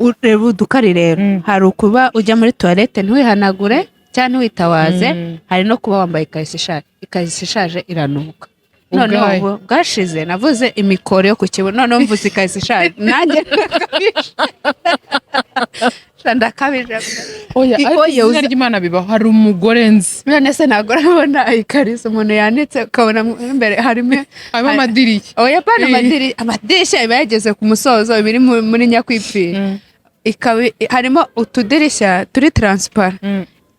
ureba udukari rero hari ukuba ujya muri toilette ntiwihanagure cyangwa ntiwitawaze hari no kuba wambaye ikariso ishaje iranuka none ubu bwashize navuze imikoro yo ku kibuno none mvuze ikariso ishaje nanjye ndakabije oya izina ry'Imana bibaho hari umugore nzi none se ntabwo urabona ikariso umuntu yanitse ukabona imbere harimo amadirishya oya pana amadirishya iba yageze ku musozo biri muri nyakwipfira harimo utudirishya turi transparent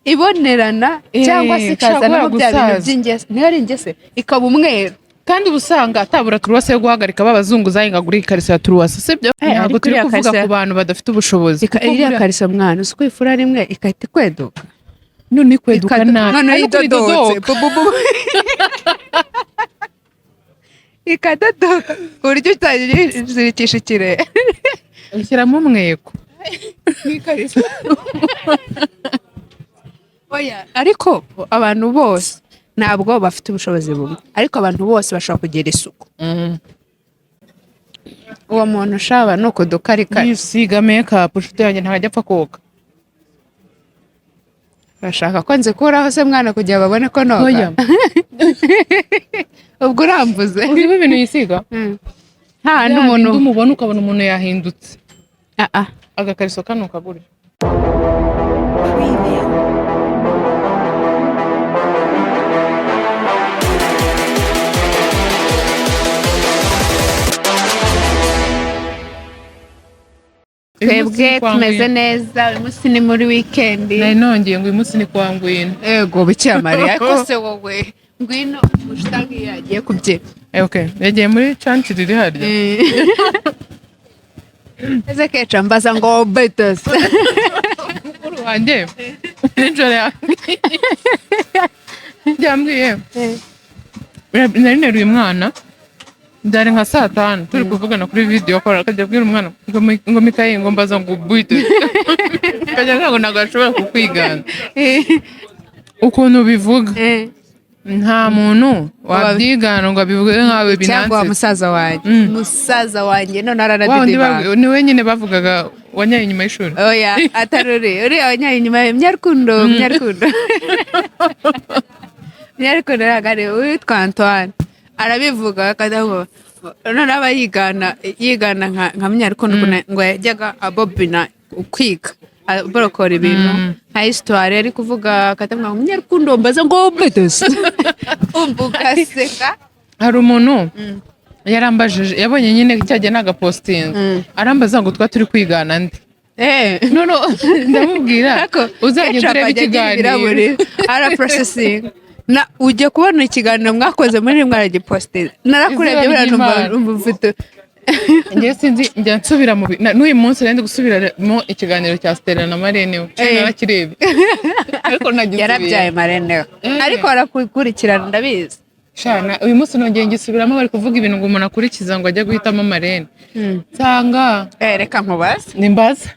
ibonerana cyangwa se ikazana bya bintu by'ingese niyo ari ingese ikaba umweru kandi ubusanga atabura turuwase yo guhagarika babazunguzaye ngagura ikariso ya turuwase sibyo ntabwo turi kuvuga ku bantu badafite ubushobozi iriya kariso mwana uko ifura rimwe ikahita ikweduka none ikweduka none idodotse ikadodoka ku buryo utazirikisha ikirere ushyiramo umweko n'ikariso oya ariko abantu bose ntabwo bafite ubushobozi bumwe ariko abantu bose bashobora kugira isuku uwo muntu ushaba ni ukudukarika yisiga make-up inshuti yanjye ntajya apfa koga bashaka ko nzikuraho se mwana kugira babone ko noga ubwo uramvuze uzi ibintu yisiga nta hantu umuntu umubona ukabona umuntu yahindutse agakariso kanuka gutya twebwe tumeze neza uyu munsi ni muri weekend nari nongeye ngo uyu munsi ni kwa Ngwino yego Bikira Mariya ariko se wowe Ngwino ushtangi yagiye kubyina okay yagiye muri chant riri harya eze keca mbaza ngo betes uru wanjye n'injora yambwiye nari neruye umwana ndari nka saa 5 turi kuvugana kuri video ko akajya abwira umwana ngo Mikaye ngo mbaza ngo buite kajya ngo nagashobora kukwigana ukuntu bivuga nta muntu wabyigana ngo abivuge nkawe binanze cyangwa musaza wanjye none araradidiba ni wenyine bavugaga wanyaye inyuma y'ishuri oya ataruri uri wanyaye inyuma y'imyarukundo Myarukundo ragare witwa Antoine arabivuga kadaho none aba yigana nka Myarukundo ngo yajyaga abobina ukwiga borokora ibintu nka histoire ari kuvuga katamwa Myarukundo mbaza ngo betes ubukaseka hari umuntu yarambajije yabonye nyine cyajya naga posting arambaza ngo twa turi kwigana ndi none ndamubwira uzajye kureba ikiganiro ara processing na ujye kubona ikiganiro mwakoze muri mwaragiposted narakurebye bira numva ngiye sinzi njya nsubira mu n'uyu munsi rende gusubira mu ikiganiro cya Stella na Marene narakirebe ariko nagize yarabyaye Marene ariko arakurikirana ndabizi shana uyu munsi nongeye ngisubiramo bari kuvuga ibintu ngo umuntu akurikiza ngo ajya guhitamo Marene cyangwa reka nkubaza nimbaza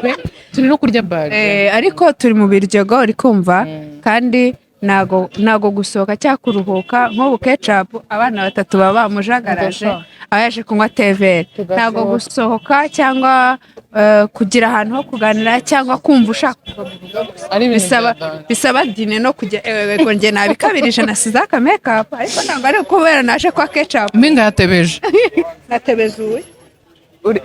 pe turi no kurya baje ariko turi mu Biryogo uri kumva kandi nago gusohoka cyangwa kuruhuka nk'ubu KECAPU abana 3 baba bamujagaraje abaje kunywa TV nago gusohoka cyangwa kugira ahantu ho kuganira cyangwa kumva ushaka bisaba dine no kujya ego nge nabikabirije nasize aka make-up ariko ntabwo ari kubera naje kwa KECAPU mbinga yatebeje natebezuye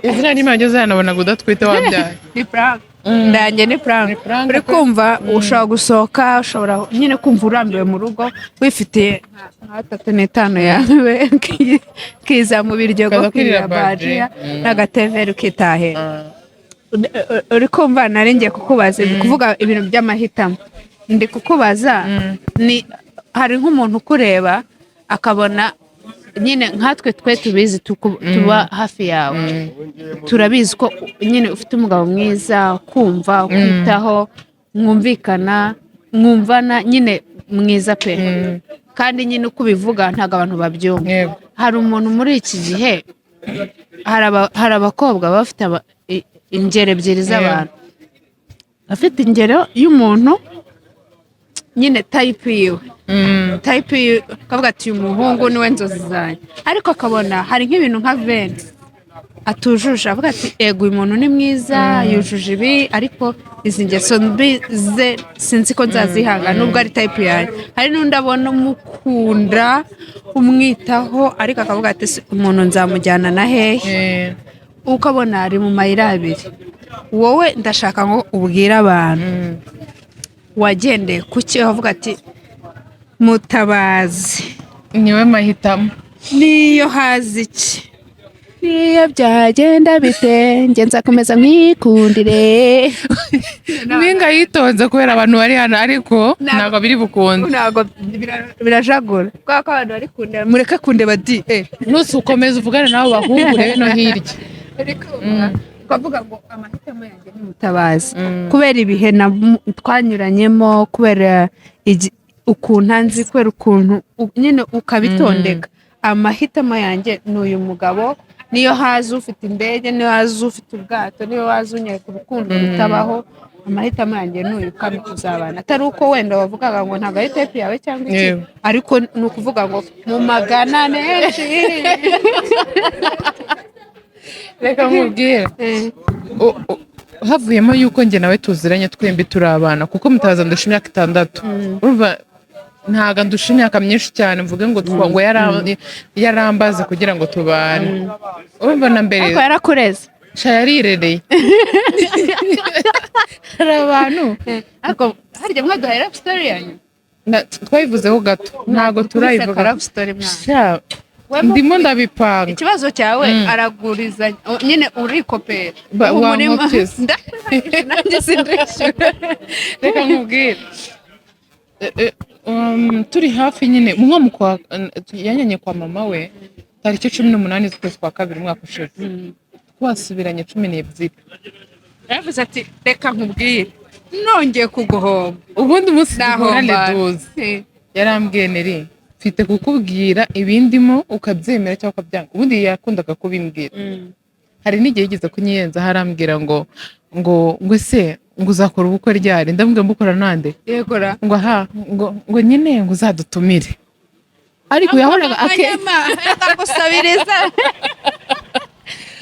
izina ry'Imana ryo zanabona gudatwite wabyaye ni prank ndange ni prank uri kumva ushobora gusohoka ushobora nyine kumva urambiwe mu rugo wifitiye nka 3 yawe kiza mu Biryogo kwira Bajiya n'agateveri ukitahe uri kumva nari ngiye kukubaza kuvuga ibintu by'amahitamo ndi kukubaza ni hari nk'umuntu kureba akabona nyine nkatwe twe tubizi tuba hafi yawe turabizi ko nyine ufite umugabo mwiza kumva kwitaho mwumvikana mwumvana nyine mwiza pe kandi nyine uko ubivuga ntago abantu babyumva hari umuntu muri iki gihe hari abakobwa bafite ingero ebyiri z'abantu afite ingero y'umuntu nyine type yiwe type kavuga ati umuhungu niwe nzozi zanjye ariko akabona hari nk'ibintu nka vent atujuje avuga ati ego uyu muntu ni mwiza yujuje ibi ariko izi ngeso mbi ze sinzi ko nzazihanga nubwo ari type yanjye. Hari n'undi abona umukunda umwitaho ariko akavuga ati umuntu nzamujyana na hehe, ukabona ari mu mayira abiri. Wowe ndashaka ngo ubwire abantu wagendeye kuki wavuga ati Mutabazi niwe mahitamo niyo hazi iki niyo byagenda bite njye nzakomeza mwikundire. Mpinga yitonze kubera abantu bari hano ariko ntabwo biri bukunde, ntabwo birajagura kubera ko abantu bari kundeba mureke kundeba di nusi ukomeza uvugane nabo bahungure no hirya. ukavuga ngo amahitamo yanjye ni Mutabazi kubera ibihe twanyuranyemo, kubera ukuntu anzi, kubera ukuntu nyine ukabitondeka. Amahitamo yanjye ni uyu mugabo, niyo haza ufite indege, niyo haza ufite ubwato, niyo haza unyereka urukundo rutabaho. Amahitamo yanjye ni uyu kandi tuzabana. Atari uko wenda wavugaga ngo ntabwo ari type yawe cyangwa iki, ariko ni ukuvuga ngo mu magana menshi. Reka nkubwire havuyemo yuko njye nawe tuziranye twembi turi abana, kuko Mutabazi ndusha imyaka 6. Urumva ntago ndusha imyaka myinshi cyane mvuge ngo ngo yarambaze kugira ngo tubane. Urumva na mbere ariko yarakureze yarirereye. Hari abantu ariko harya mwaduhaye rap story yanyu twayivuzeho gato, ntago turayivuga rap story mwana. Ndimo ndabipanga. Ikibazo cyawe araguriza nyine urikopera wamutse nanjye sindishyura. Reka nkubwire turi hafi nyine nko yanyanye kwa mama we tariki 18 z'ukwezi kwa kabiri umwaka ushize, twasubiranye 12. Yavuze ati reka nkubwire nongeye kuguhomba ubundi umunsi duhorane duze. Yarambwiye neri mfite kukubwira ibindimo ukabyemera cyangwa ukabyanga. Ubundi yakundaga kubimbwira. Hari n'igihe yigeze kunyiyenza harambwira ngo se ngo uzakora ubukwe ryari, ndamubwira mbukora nande yegora ngo ngo nyine ngo uzadutumire. Ariko yahoraga gusabiriza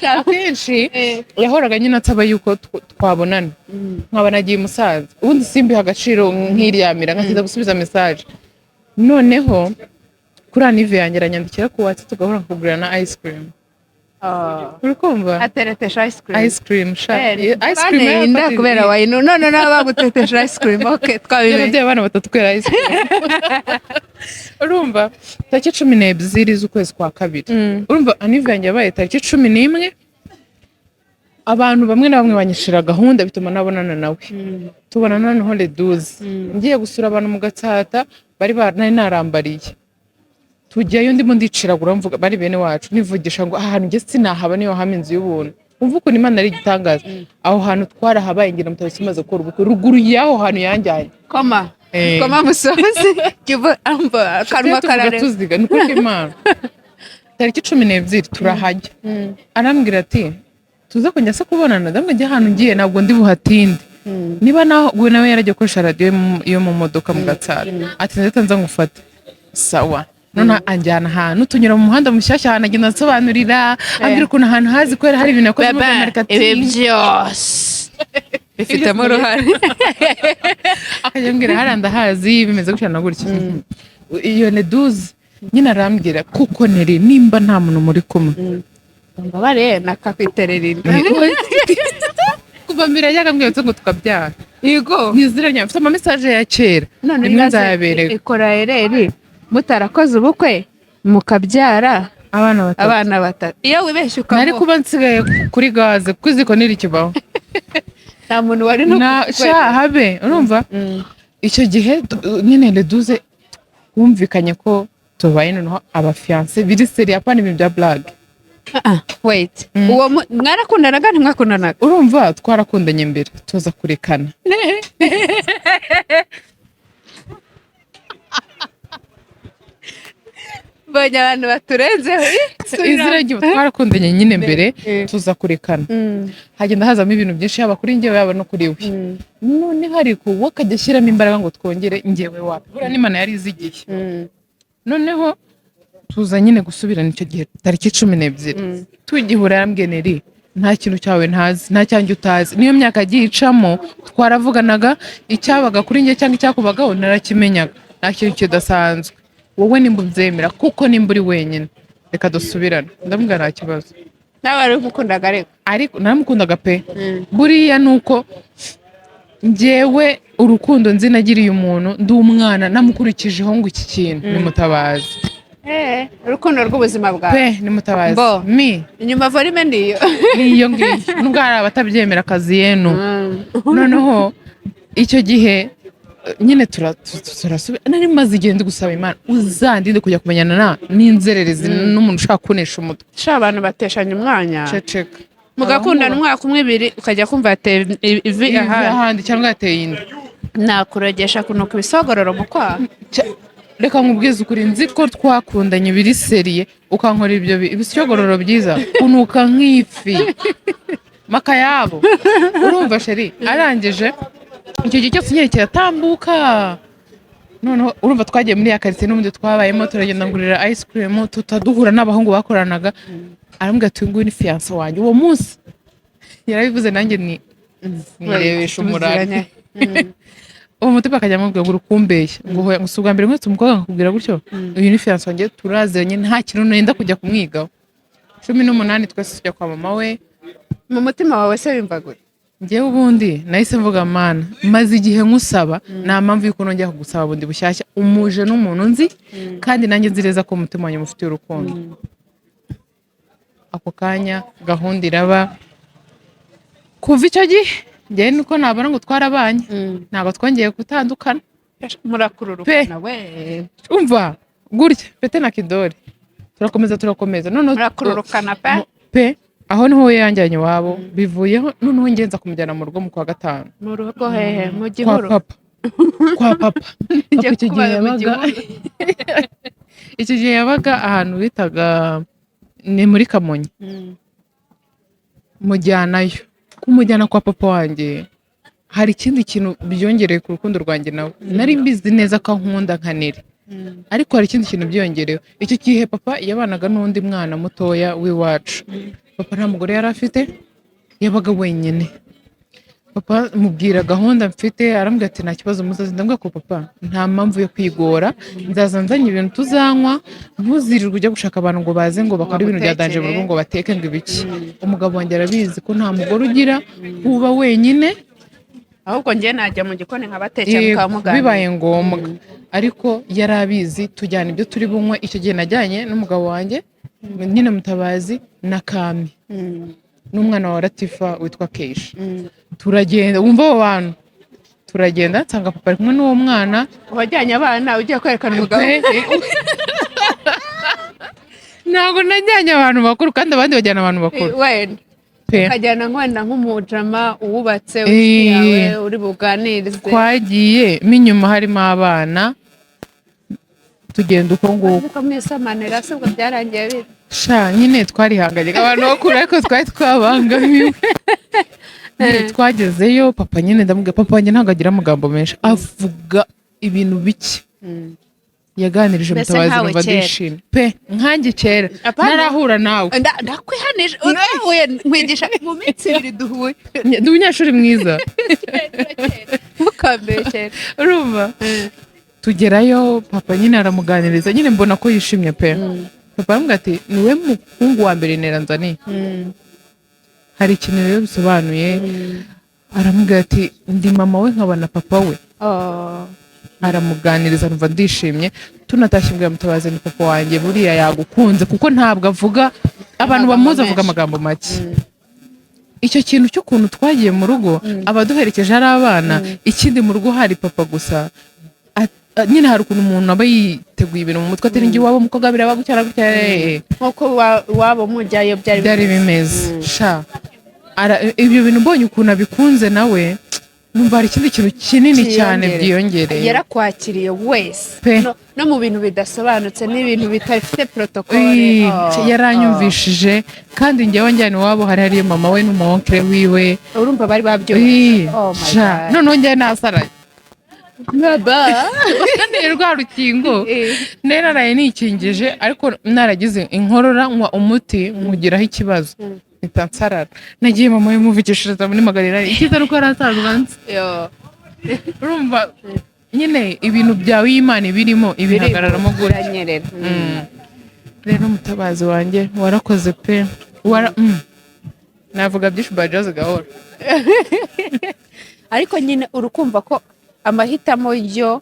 akenshi yahoraga nyine ataba yuko twabonana, nkaba nagiye umusaza. Ubundi simbiha agaciro nkiryamira nkakiza gusubiza message. Noneho kuri anive yanjye aranyandikira ku WhatsApp tugahora kugura na ice cream. Uri kumva ateretesha ice cream ice cream inda kubera wayino none bagutetesha ice cream. Okay twabimenye abana batatu kwera ice cream. Urumva tariki 12 z'ukwezi kwa kabiri. Urumva anive yanjye yabaye tariki 11. Abantu bamwe na bamwe banyishira gahunda bituma nabonana nawe. Tubonana noneho le 12 ngiye gusura abantu mu Gatsata bari narambariye. Tujyayo ndimo ndiciragura mvuga bari bene wacu nivugisha ngo ahantu nge sinahaba niyo hama inzu y'ubuntu. Umva uko Imana ari gitangaza. Aho hantu twarahabaye ngira Mutabazi kimaze gukora ubukwe ruguru yaho hantu yanjyanye. Koma musozi kivu amba kanwa karare tuziga nuko Imana. Tariki 12 turahajya. Arambwira ati tuza kujya se kubonana, ndamwe njye ahantu ngiye ntabwo ndi buhatinde. Niba nawe yaragiye gukoresha radio yo mu modoka mu Gatsata. Ati ndetse ngufate. Sawa. Nona anjyana ahantu tunyura mu muhanda mushyashya ahantu agenda asobanurira ambwira ukuntu ahantu hazi kwera hari ibintu yakoze mu marketing. Ibi byose bifitemo uruhare. Akajyambwira hari ndahazi bimeze gutya na gutya. Iyo ne 12 nyina arambwira kuko neri nimba nta muntu muri kumwe mbabare nakakwitererira kuva mbere yaga mbwiye ngo tukabyara. Yego ntiziranya mfite ama message ya kera none nzayabereka ikora ereri mutarakoze ubukwe mukabyara abana batatu. Iyo wibeshye ukavuga nari kuba nsigaye kuri gaze kuziko niri kibaho nta muntu wari no habe. Urumva icyo gihe nyine le 12 wumvikanye ko tubaye noneho abafiance biri seri apana ibintu bya blague. Wait uwo mwarakundanaga ntimwakundanaga? Urumva twarakundanye mbere tuza kurekana. Bonye abantu baturenzeho iziragiye twarakundanye nyine mbere tuza kurekana. Hagenda hazamo ibintu byinshi yaba kuri njyewe yaba no kuri we. None hari ko wakajya shyiramo imbaraga ngo twongere njyewe wapi bura n'Imana yari izigiye. Noneho tuza nyine gusubirana icyo gihe tariki 12 tugihura yambweneri nta kintu cyawe ntazi nta cyanjye utazi niyo myaka agiye icamo twaravuganaga icyabaga kuri njye cyangwa icyakubagaho narakimenyaga nta kintu kidasanzwe wowe nimba ubyemera kuko nimba uri wenyine reka dusubirane ndamubwira nta kibazo nawe ari umukundaga ariko naramukundaga pe buriya nuko njyewe urukundo nzi nagiriye umuntu ndi umwana namukurikijeho ngo iki kintu ni Mutabazi urukundo rw'ubuzima bwawe pe ni Mutabazi inyuma volume niyo ngiyo nubwo hari abatabyemera akazi yenu noneho icyo gihe nyine turasubira nari maze igihe ndi gusaba Imana uzandinde kujya kumenyana n'inzererezi n'umuntu ushaka kunesha umutwe sha abantu bateshanya umwanya ceceka mugakundana umwaka umwe ibiri ukajya kumva yateye ivi ahandi cyangwa yateye inda nakurogesha kunuka ibisogororo mu kwaha reka nkubwize ukuri nzi ko twakundanye biri seriye ukankora ibyo ibisogororo byiza kunuka nk'ifi makayabo urumva sheri arangije icyo gihe cyose nyine kiratambuka noneho urumva twagiye muri ya quartier n'ubundi twabayemo turagenda ngurira ice cream tutaduhura n'abahungu bakoranaga arambwira ati nguyu ni fiance wanjye uwo munsi yarabivuze nanjye nirebesha umurari uwo mutima akajya amubwira ngo urukumbeshya ngo usubwa mbere mwese umukobwa nkakubwira gutyo uyu ni fiance wanjye turaziranye nta kintu nenda kujya kumwigaho 18 twese tujya kwa mama we mu mutima wawe se wimvaguye njyewe ubundi nahise mvuga mana maze igihe nkusaba nta mpamvu yuko nongera kugusaba bundi bushyashya umuje n'umuntu nzi kandi nanjye nzireza ko umutima wanjye mufitiye urukundo ako kanya gahunda iraba kuva icyo gihe njyewe nuko nabona ngo twarabanye ntabwo twongeye gutandukana murakururukana we umva gutya pete na kidori turakomeza noneho murakururukana pe aho niho yanjyanye iwabo bivuyeho noneho ngenza kumujyana mu rugo mu kwa gatanu mu rugo hehe mu gihuru kwa papa icyo gihe yabaga ahantu bitaga ni muri Kamonyi mujyanayo kumujyana kwa papa wanjye hari ikindi kintu byongereye ku rukundo rwanjye nawe nari mbizi neza ko nkunda nkanere ariko hari ikindi kintu byongerewe icyo gihe papa yabanaga n'undi mwana mutoya w'iwacu papa nta mugore yari afite yabaga wenyine papa mubwira gahunda mfite arambwira ati nta kibazo muzazi ndambwira ko papa nta mpamvu yo kwigora nzaza nzanye ibintu tuzanywa ntuzirirwe ujya gushaka abantu ngo baze ngo bakore ibintu bya danje mu rugo ngo bateke ngo ibiki umugabo wanjye arabizi ko nta mugore ugira uba wenyine ahubwo njye najya mu gikoni nkabatekera kwa muganga bibaye ngombwa ariko yari abizi tujyana ibyo turi bunywe icyo gihe najyanye n'umugabo wanjye nyine Mutabazi na Kami n'umwana wa Latifa witwa Keisha turagenda wumva abo bantu turagenda nsanga papa ari kumwe n'uwo mwana wajyanye abana ugiye kwerekana umugabo ntabwo najyanye abantu bakuru kandi abandi bajyana abantu bakuru wenda ukajyana nk'umujama uwubatse yawe uri buganirize twagiye inyuma harimo abana tugenda uko nguko mwisamanira se ubwo byarangiye biri sha nyine twarihanganye abantu bakuru ariko twari twabangamiwe twagezeyo papa nyine ndamubwira papa wanjye ntabwo agira amagambo menshi avuga ibintu bike yaganirije Mutabazi numva ndishimye pe nkanjye kera narahura nawe ndakwihanije nkwigisha mu minsi ibiri duhuye ndi umunyeshuri mwiza mukambekera urumva tugerayo papa nyine aramuganiriza nyine mbona ko yishimye pe papa aramubwira ati niwe muhungu wa mbere nera nzaniye hari ikintu rero bisobanuye aramubwira ati ndi mama we nkaba na papa we aramuganiriza numva ndishimye tunatashye mbwira Mutabazi ni papa wanjye buriya yagukunze kuko ntabwo avuga abantu bamuzi avuga amagambo make icyo kintu cy'ukuntu twagiye mu rugo abaduherekeje ari abana ikindi mu rugo hari papa gusa nyine hari ukuntu umuntu aba yiteguye ibintu mu mutwe atari ngiye iwabo umukobwa biraba gutya nk'uko iwabo mujyayo byari bimeze sha ibyo bintu mbonye ukuntu abikunze nawe numva hari ikindi kintu kinini cyane byiyongereye yarakwakiriye wese no mu bintu bidasobanutse n'ibintu bitafite protokole yaranyumvishije kandi njyewe njyana iwabo hari hariyo mama we n'umuwonkere wiwe urumva bari babyumvise noneho njyewe nasaraye baba ni rwa rukingo naraye nikingije ariko naragize inkorora nkwa umuti nkugiraho ikibazo mpita nsarara nagiye mama yamuvugishiriza muri Maganira ikiza nuko yarasanzwe yo urumva nyine ibintu byawe Imana birimo ibihagararamo gutya biranyerera. rero mutabazi wanjye warakoze pe navuga byinshi bajaze gahora ariko nyine urukumva ko amahitamo yo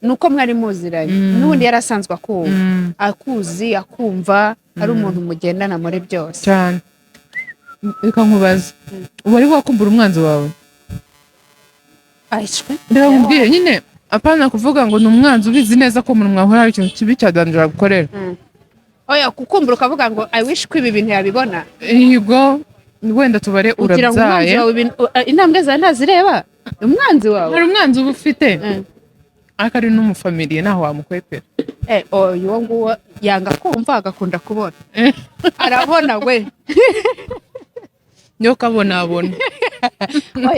nuko mwari muziranye n'ubundi yarasanzwe akumva akuzi akumva ari umuntu mugendana muri byose cyane. Reka nkubaze wari wakumbura umwanzi wawe? ahishwe Reka nkubwire nyine apana kuvuga ngo ni umwanzi ubizi neza ko umuntu mwahora hari ikintu kibi cyadanjira gukorera. oya kukumbura ukavuga ngo I wish ko ibi bintu yabibona yego wenda tubare ugira ngo umwanzi urabyaye wawe intambwe zawe ntazireba umwanzi wawe hari umwanzi uba ufite ariko ari n'umufamiliye naho wamukwepera uwo nguwo yanga kumva agakunda kubona arabona we niyo kabonabona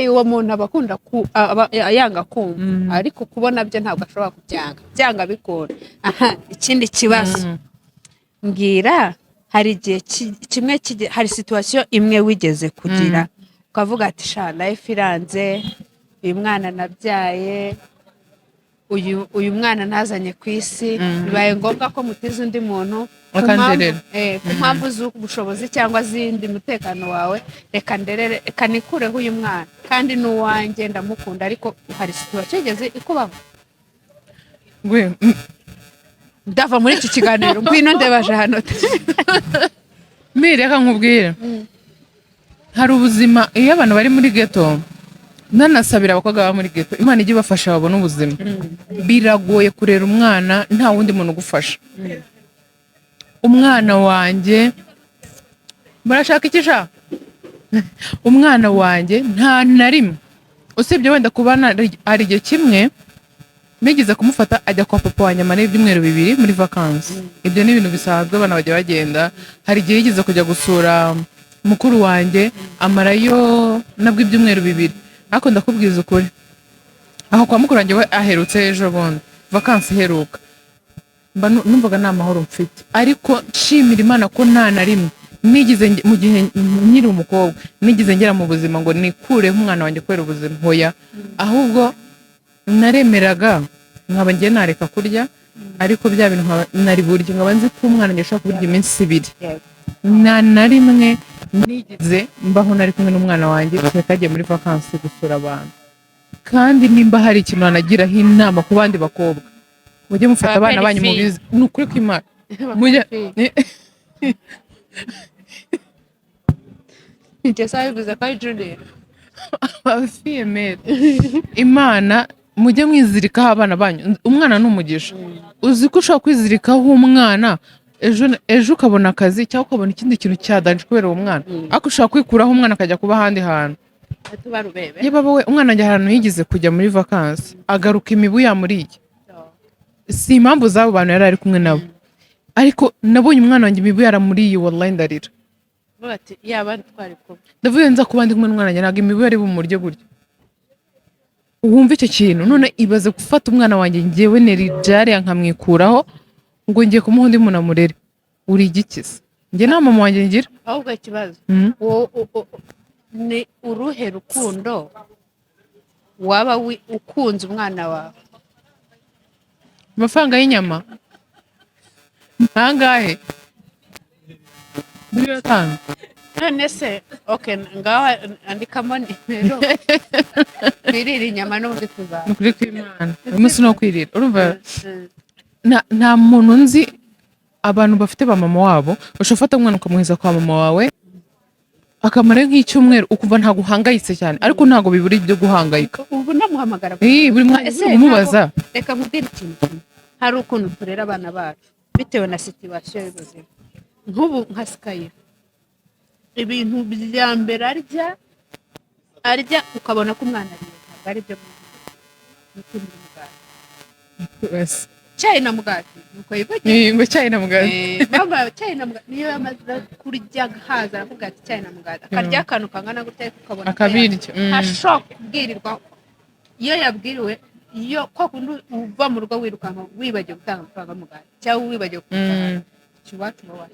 uwo muntu aba akunda yanga kumva ariko kubona byo ntabwo ashobora byanga bikora. Ikindi kibazo mbwira hari igihe kimwe hari situation imwe wigeze kugira ukavuga ati sha life iranze uyu mwana nabyaye uyu mwana nazanye ku isi bibaye ngombwa ko mutiza undi muntu ku mpamvu z'ubushobozi cyangwa zindi mutekano wawe reka nikureho uyu mwana kandi n'uwanjye ndamukunda ariko hari situation igeze ikubaho ndava muri iki kiganiro ngwino ndebaje hano reka nkubwire hari ubuzima iyo abantu bari muri ghetto nanasabira abakobwa baba muri ghetto Imana ijye ibafasha babone ubuzima biragoye kurera umwana nta wundi muntu ugufasha. Umwana wanjye barashaka iki sha umwana wanjye nta na rimwe usibye wenda kubana hari igihe kimwe nigeze kumufata ajya kwa papa wa nyama n'ibyumweru 2 muri vacances. Ibyo ni ibintu bisanzwe abana bajya bagenda. Hari igihe yigeze kujya gusura mukuru wanjye amarayo nabwo ibyumweru 2 ariko ndakubwiza ukuri aho kwa mukuru wanjye we aherutse ejo bundi vacances iheruka numvaga nta mahoro mfite ariko nshimira Imana ko nta na rimwe nigize mu gihe nkiri umukobwa nigize ngera mu buzima ngo nikure umwana wanjye kwera ubuzima hoya ahubwo naremeraga nkaba ngiye nareka kurya ariko bya bintu nari burya nkaba nzi ko umwana wanjye ashaka kurya iminsi 2 nta na rimwe nigize mbaho nari kumwe n'umwana wanjye twagiye muri vacances gusura abantu kandi nimba hari ikintu anagiraho inama ku bandi bakobwa mujye mufata abana banyu mubizi ni ukuri kw'Imana mujye Nitesa bivuze ko ari Juliet abafiyemere Imana mujye mwizirikaho abana banyu umwana n'umugisha uzi ko ushobora kwizirikaho umwana ejo ukabona akazi cyangwa ukabona ikindi kintu cyadanje kubera uwo mwana ariko ushobora kwikuraho umwana akajya kuba ahandi hantu. Niba wowe umwana ajya ahantu yigize kujya muri vacances agaruka imibu yamuriye si impamvu z'abo bantu yari ari kumwe nabo ariko nabonye umwana wanjye imibu yaramuriye wallahi ndarira ndavuye nza kuba ndi kumwe n'umwana wanjye ntabwo imibu yari bumurye gutya. Wumva icyo kintu none ibaze gufata umwana wanjye ngewe nerijariya nkamwikuraho ngo ngiye kumuha undi muntu amurere uri igikiza njye nta mama wanjye ngira ahubwo ikibazo ni uruhe rukundo waba ukunze umwana wawe amafaranga y'inyama ntangahe 5 none se ngaho andikamo nimero twirira inyama n'ubundi tuzaza ni ukuri kw'Imana umunsi no kwirira urumva nta muntu nzi abantu bafite ba mama wabo ushobora gufata umwana ukamuhiza kwa mama wawe akamara nk'icyumweru ukumva ntabwo uhangayitse cyane ariko ntabwo bibura ibyo guhangayika ubu namuhamagara buri mwanya umubaza reka nkubwire ikintu hari ukuntu turera abana bacu bitewe na situation y'ubuzima nk'ubu nka Sky ibintu bya mbere arya ukabona ko umwana ariye ntabwo ari byo mutumira umugati cyayi na mugati nuko yivugiye ngo cyayi na mugati baba cyayi na mugati niyo yamaze kurya haza aravuga ati cyayi na mugati akarya akantu kangana gutya ukabona akabiryo ashobora kubwirirwa iyo yabwiriwe iyo kwa kundi uva mu rugo wirukanka wibagiwe gutanga amafaranga y'umugati cyangwa wibagiwe kugutanga iwacu bawa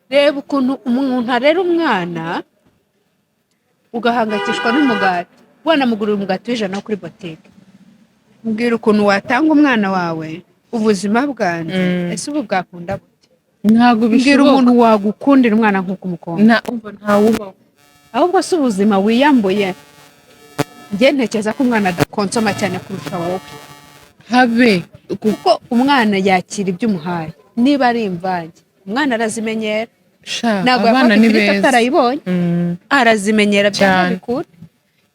reba ukuntu umuntu arera umwana ugahangayikishwa n'umugati wanamugurira umugati w'ijana kuri botike mbwira ukuntu watanga umwana wawe ubuzima bwanjye ese ubu bwakunda gute ntabwo mbwira bishoboka umuntu wagukundira umwana nk'uko umukunda ntawubaho ahubwo si ubuzima wiyambuye njye ntekereza ko umwana adakonsoma cyane kurusha wowe habe kuko umwana yakira ibyo umuhaye niba ari imvange umwana arazimenyera ntabwo abana yafata ni ifiriti beza atarayibonye arazimenyera Cyane. byane bikura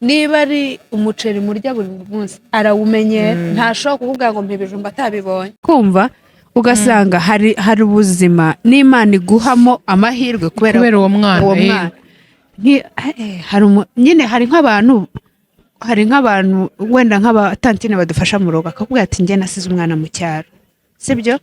niba ari umuceri murya buri munsi arawumenyera ntashobora kuvuga ngo mpa ibijumba atabibonye kumva ugasanga hari ubuzima n'Imana iguhamo amahirwe kubera uwo mwana nyine hari nk'abantu wenda nk'abatantine badufasha mu rugo akakubwira ati njye nasize umwana mu cyaro sibyo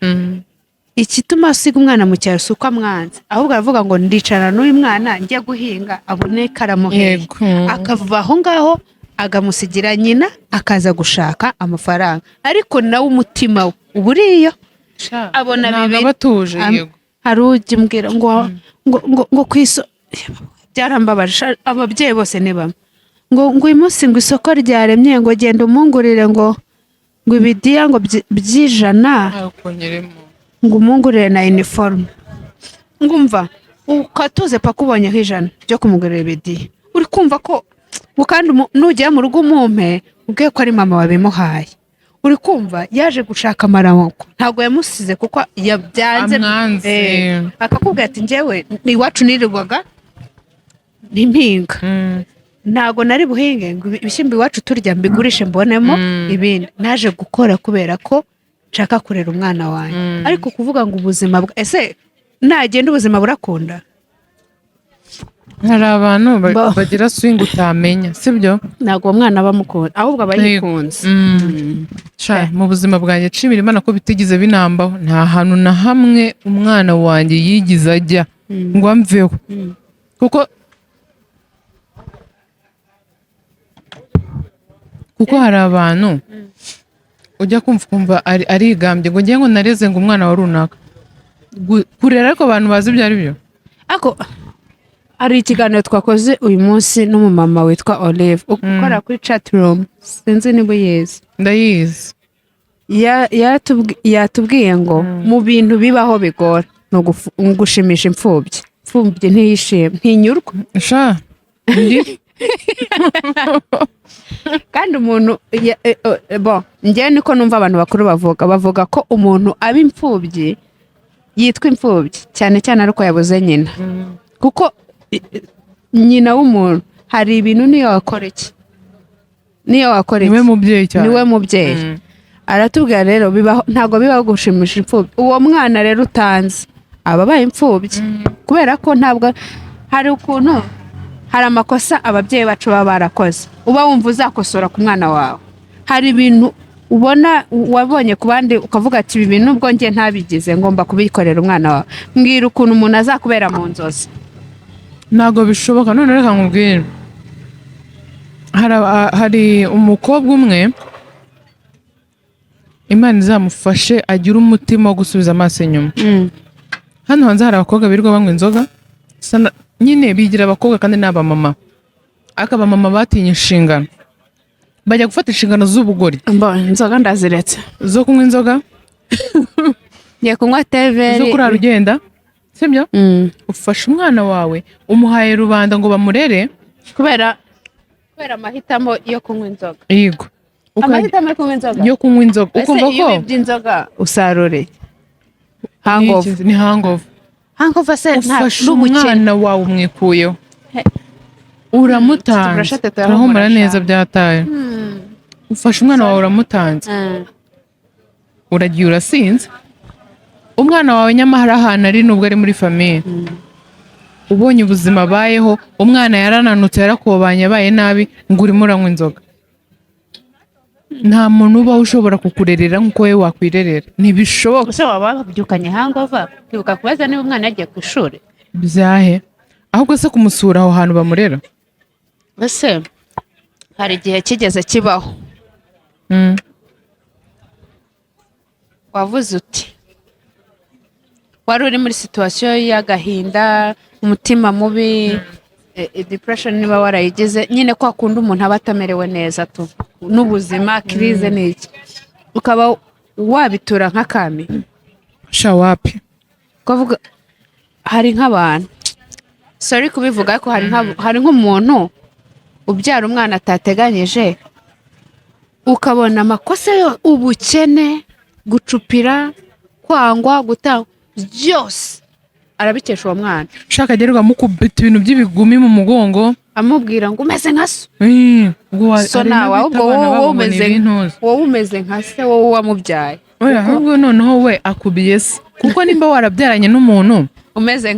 ikituma asiga umwana mu cyaro si uko amwanze ahubwo aravuga ngo ndicara n'uyu mwana njya guhinga abone karamuheye akava aho ngaho agamusigira nyina akaza gushaka amafaranga ariko nawe umutima we uba uriyo abona bibiri batuje yego hari ujya umbwira ngo ku isoko byarambabaje ababyeyi bose ni bamwe ngo uyu munsi ngo isoko ryaremye ngo genda umungurire ngo ibidiya ngo by'ijana ngo umungurire na iniforume ngumva ukatuze paka ubonyeho ijana ryo kumugurira ibidiya uri kumva ko kandi nugera mu rugo umumpe ubwiye ko ari mama wabimuhaye uri kumva yaje gushaka amaramoko ntabwo yamusize kuko yabyanze akakubwira ati njyewe iwacu nirirwaga n'impinga ntabwo nari buhinge ngo ibishyimbo iwacu turya mbigurishe mbonemo ibindi naje gukora kubera ko nshaka kurera umwana wanjye ariko kuvuga ngo ubuzima ese nagenda ubuzima burakunda hari abantu bagira swing utamenya sibyo ntabwo uwo mwana bamukunda ahubwo aba yikunze mu buzima bwanjye nshimira Imana ko bitigeze binambaho nta hantu na hamwe umwana wanjye yigize ajya ngo amveho kuko hari abantu ujya kumva arigambye ngo ngiye ngo nareze ngo umwana wa runaka kurera ariko abantu bazi ibyo ari byo hari ikiganiro twakoze uyu munsi n'umumama witwa Olive ukora kuri chat room sinzi niba uyizi ndayizi yatubwiye ngo mu bintu bibaho bigora ni ugushimisha imfubyi ntinyurwa kandi umuntu njyewe niko numva abantu bakuru bavuga ko umuntu aba imfubyi yitwa imfubyi cyane cyane ariko yabuze nyina kuko nyina w'umuntu hari ibintu niyo wakora iki niwe mubyeyi cyane niwe mubyeyi aratubwira rero ntabwo bibaho gushimisha imfubyi uwo mwana rero utanze aba abaye imfubyi kubera ko ntabwo hari ukuntu hari amakosa ababyeyi bacu baba barakoze uba wumva uzakosora ku mwana wawe hari ibintu ubona wabonye ku bandi ukavuga ati ibi bintu ubwo njye ntabigize ngomba kubikorera umwana wawe mbwira ukuntu umuntu azakubera mu nzozi ntabwo bishoboka none reka nkubwire hari umukobwa umwe Imana izamufashe agira umutima wo gusubiza amaso inyuma hano hanze hari abakobwa birirwa banywa inzoga nyine bigira abakobwa kandi ni abamama ariko abamama batinye inshingano bajya gufata inshingano z'ubugori inzoga ndaziretse zo kunywa inzoga ngiye kunywa teveri zo kurara ugenda sibyo ufashe umwana wawe umuhaye rubanda ngo bamurere kubera amahitamo yo kunywa inzoga yego amahitamo yo kunywa inzoga ukumva ko iyo ubibye inzoga usarure hangover ni hangover se ufashe umwana wawe umwikuyeho uramutanze urahumura neza byataye ufashe umwana wawe uramutanze uragiye urasinze umwana wawe nyamara ahantu ari nubwo ari muri famiye ubonye ubuzima abayeho umwana yarananutse yarakobanye abaye nabi ngo urimo uranywa inzoga nta muntu ubaho ushobora kukurerera nk'uko wowe wakwirerera ntibishoboka gusa waba wabyukanye hangover kwibuka kubaza niba umwana yagiye ku ishuri byahe ahubwo se kumusura aho hantu bamurera ese hari igihe kigeze kibaho wavuze uti wari uri muri situation y'agahinda, umutima mubi, depression niba warayigize, nyine kwa kundi umuntu aba atamerewe neza tu n'ubuzima crise n'iki, ukaba wabitura nk'akami shawapi kuvuga hari nk'abantu, sorry kubivuga ariko hari nk'umuntu ubyara umwana atateganyije, ukabona amakosa yo ubukene, gucupira, kwangwa, gutanga byose arabikesha uwo mwana. Shaka agerwa mukubita ibintu by'ibigumi mu mugongo, amubwira ngo umeze nka so. So nawe ahubwo wowe umeze nka se, wowe wamubyaye. Oya, ahubwo noneho we akubiye se, kuko nimba warabyaranye n'umuntu umeze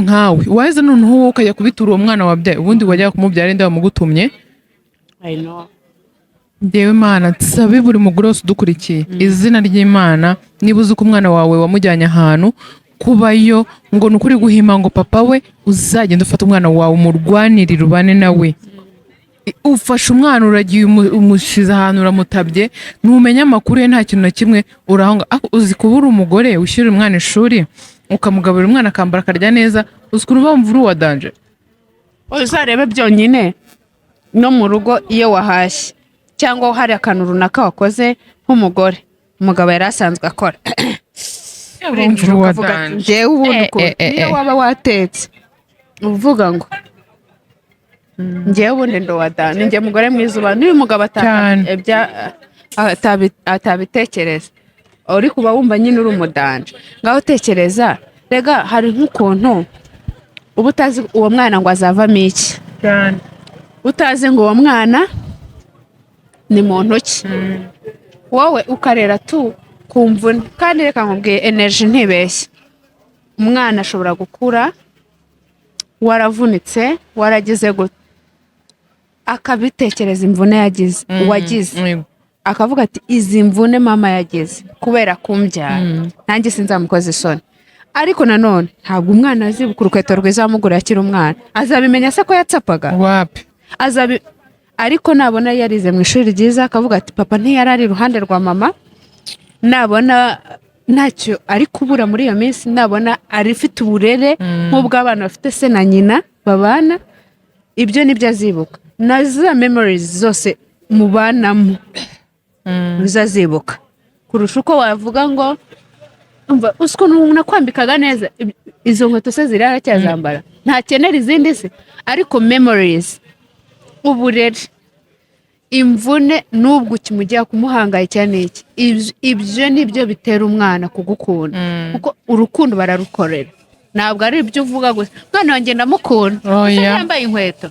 nkawe waheze noneho wowe ukajya kubitura uwo mwana wabyaye, ubundi wajya kumubyara inde wamugutumye. I know. Ndewe Mana tsabe buri mugore wose udukurikiye izina ry'Imana, niba uzi ko umwana wawe wamujyanye ahantu kubayo ngo nukuri guhima ngo papa we uzagenda ufata umwana wawe umurwanirira ubane nawe, ufashe umwana uragiye umushize ahantu uramutabye, numenya amakuru ye nta kintu na kimwe urahonga. Uzi kubura umugore ushyira umwana ishuri ukamugaburira umwana akambara akarya neza, uzi kuruba wumva wa danger. Uzarebe byonyine no mu rugo iyo wahashye cyangwa hari akantu runaka wakoze nk'umugore, umugabo yari asanzwe akora, njyewe ubundi niyo waba watetse uvuga ngo njyewe ubundi ndowadana, njye mugore mwiza uba n'uyu mugabo atabitekereza, uri kuba wumva nyine uri umudanje. Ngaho tekereza, rega hari nk'ukuntu uba utazi uwo mwana ngo azavamo iki, utazi ngo uwo mwana ni mu ntoki, wowe ukarera tu kumvune. Kandi reka nkubwiye energy ntibeshye, umwana ashobora gukura waravunitse waragize gute, akabitekereza imvune wagize, akavuga ati izi mvune mama yagize kubera kumbyara, nanjye sinzamukoza isoni. Ariko nanone ntabwo umwana azibuka urukweto rwiza wamuguriye akiri umwana, azabimenya se ko yatsapaga wapi? Ariko nabona yarize mu ishuri ryiza akavuga ati papa ntiyari ari iruhande rwa mama, nabona ntacyo ari kubura muri iyo minsi, nabona arifite uburere nk'ubw'abana bafite se na nyina babana, ibyo nibyo azibuka, na za memories zose mubanamo uzazibuka kurusha uko wavuga ngo umva usko nakwambikaga neza izo nkweto se ziri aracyazambara, ntakenera izindi se. Ariko memories, uburere, imvune n'ubwo ukimujya kumuhangayikira n'iki, ibyo nibyo bitera umwana kugukunda, kuko urukundo bararukorera, ntabwo ari ibyo uvuga gusa mwana wanjye ndamukunda yambaye inkweto,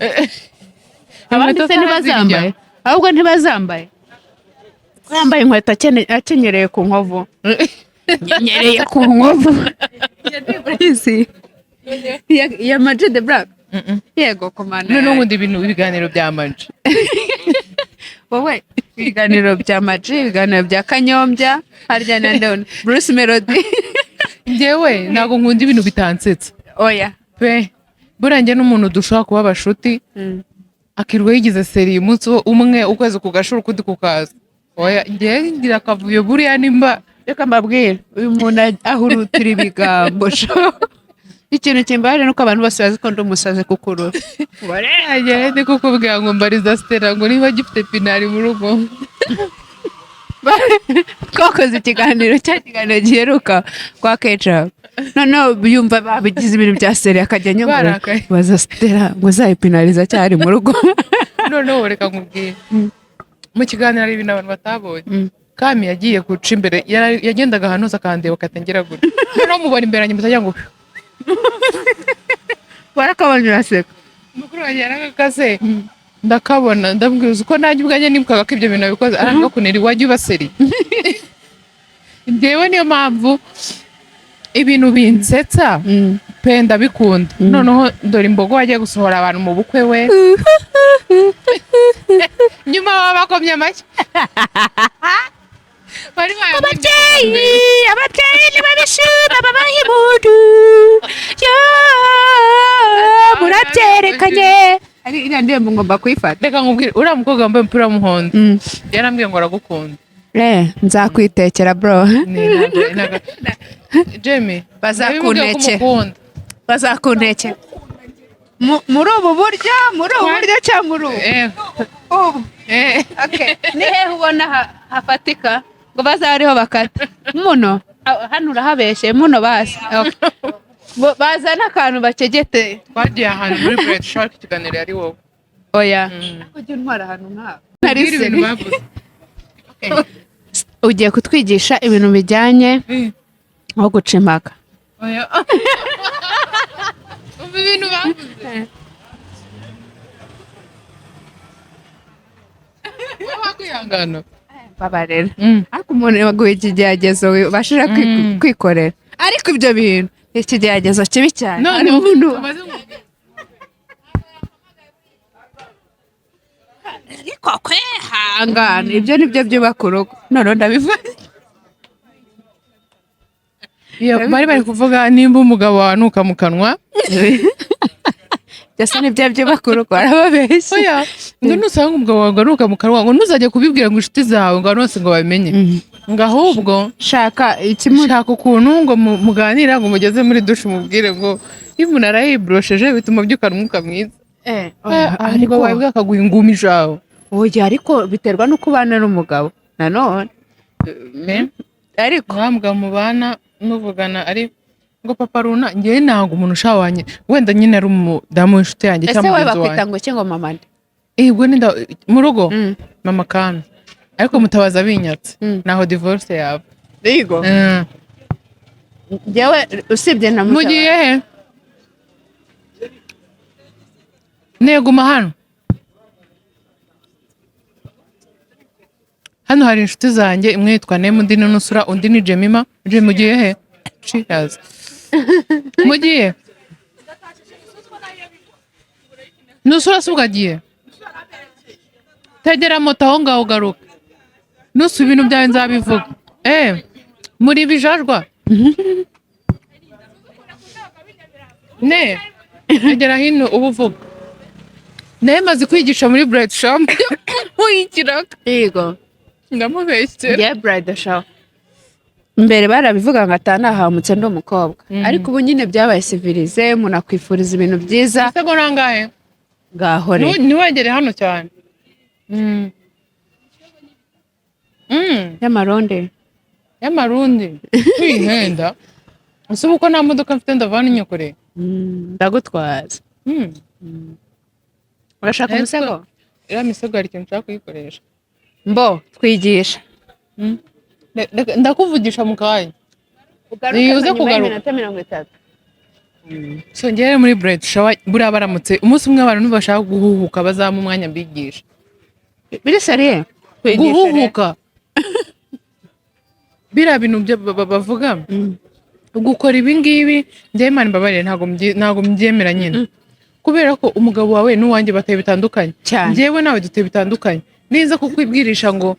abandi se ntibazambaye, ahubwo ntibazambaye, yambaye inkweto akenyereye ku nkovu nyereye ku nkovu ya Maji the Black. Yego komanda, none ubundi ibiganiro bya Maji wowe ibiganiro bya Maji, ibiganiro bya Kanyombya, harya na ndone Bruce Melody. Njyewe ntabwo nkunda ibintu bitansetsa. Oya pe burangiye n'umuntu dushaka kuba abashuti akirwa yigize seri umunsi umwe ukwezi kugashura ukundi kukaza. Oya njye ngira akavuyo buriya nimba reka mbabwire uyu muntu ahurutira ibigambo ikintu kimbaje nuko abantu bose bazi ko ndi umusazi kukurura. Wareye ndi kukubwira ngo mbariza Stella ngo niba gifite pinari mu rugo. Twakoze ikiganiro giheruka kwa KECAPU, noneho yumva babigize ibintu bya seri akajya nyuma baza Stella ngo zayipinariza cyari mu rugo. Noneho reka nkubwire mu kiganiro ari ibintu abantu batabonye. Kami yagiye guca imbere, yagendaga ahantu hose akandeba akatangira gutya, noneho mubona imbere yanjye mutajya ngo barakabonye uraseka. Mukuru wanjye yarakakaze ndakabona ndabwira uko nanjye ubwanjye nibukaga ko ibyo bintu bikoze aranga kunera iwajya ubaseri. Njyewe niyo mpamvu ibintu binsetsa pe ndabikunda. Noneho dore imbogo wagiye gusohora abantu mu bukwe we nyuma babakomye amashyi. Ababyeyi ntibabishima babaha impundu, murabyerekanye. ndirimbo ngomba kuyifata. reka nkubwire uriya mukobwa wambaye umupira w'umuhondo yarambwiye ngo aragukunda. Nzakwitekera bro. Jamie bazakuntekera muri ubu buryo cyangwa muri ubu. Okay. Ni hehe ubona hafatika ngo bazariho bakata muno hano urahabeshye muno basi. Bazana akantu bacegete. Twagiye ahantu muri bread shark ikiganiro yari wowe. Oya ujye untwara ahantu nk'aho narise bavuze. Ugiye kutwigisha ibintu bijyanye aho guca impaka. Oya ibintu bavuze wakwihangana babarera ariko umuntu yaguye ikigeragezo bashira kwikorera ariko ibyo bintu ikigeragezo kibi cyane. Ariko kwihangana ibyo nibyo byubaka urugo. None ndabivuze bari kuvuga nimba umugabo wanuka mu kanwa byose nibyo byubaka urugo. Arababeshya oya ngo nusanga umugabo wawe anuka mu kanwa ngo ntuzajye kubibwira ngo inshuti zawe ngo bose ngo babimenye ngo ahubwo shaka ukuntu ngo muganira ngo mugeze muri dushe umubwire ngo iyo umuntu arayiborosheje bituma byukana umwuka mwiza. Ariko wawe bwakaguha ingumi jawe. Oya ariko biterwa nuko ubana n'umugabo nanone. Ariko ntabwo mubana muvugana ari ngo papa runa ngewe ntabwo umuntu ushawanye wenda nyine ari umudamu w'inshuti yanjye cyangwa mugenzi wanjye. Ese we bakwita ngo iki ngo mama nde? Ubwo ni mu rugo mama Kami ariko mutabaza binyatse naho divorce yaba. Yego ngewe usibye na mutabaza. Mugiye he? Neguma hano hari inshuti zanjye imwe yitwa Nemu undi ni Nusura undi ni Jemima. Mugiye he? Cheers. Mugiye Nusura sugagiye tegera moto aho ngaho ugaruka nusu ibintu byawe nzabivuga. Muri bijajwa ne tegera hino ubuvuga nemaze kwigisha muri bread shop uyikiraka. Yego ndamubeshyera ya bread shop mbere barabivuga ngo atanahamutse ndi umukobwa ariko ubu nyine byabaye civilize umuntu akwifuriza ibintu byiza. Sego nangahe ngahore niwegere hano cyane y'amarundi kwihenda ese uko nta modoka mfite ndavana inyokoreye ndagutwaza. Urashaka umusego? iriya misego hari ikintu nshaka kuyikoresha. Twigisha ndakuvugisha mu kanya uze kugaruka 30. so ngere muri bread shower buriya baramutse umunsi umwe abantu ntibashaka guhuhuka bazama umwanya mbigisha. Biri seriye guhuhuka biriya bintu bavuga gukora ibi ngibi njye Imana imbabarire ntabwo mbyemera nyine kubera ko umugabo wawe n'uwanjye bateye bitandukanye njyewe nawe duteye bitandukanye. Niza kukwibwirisha ngo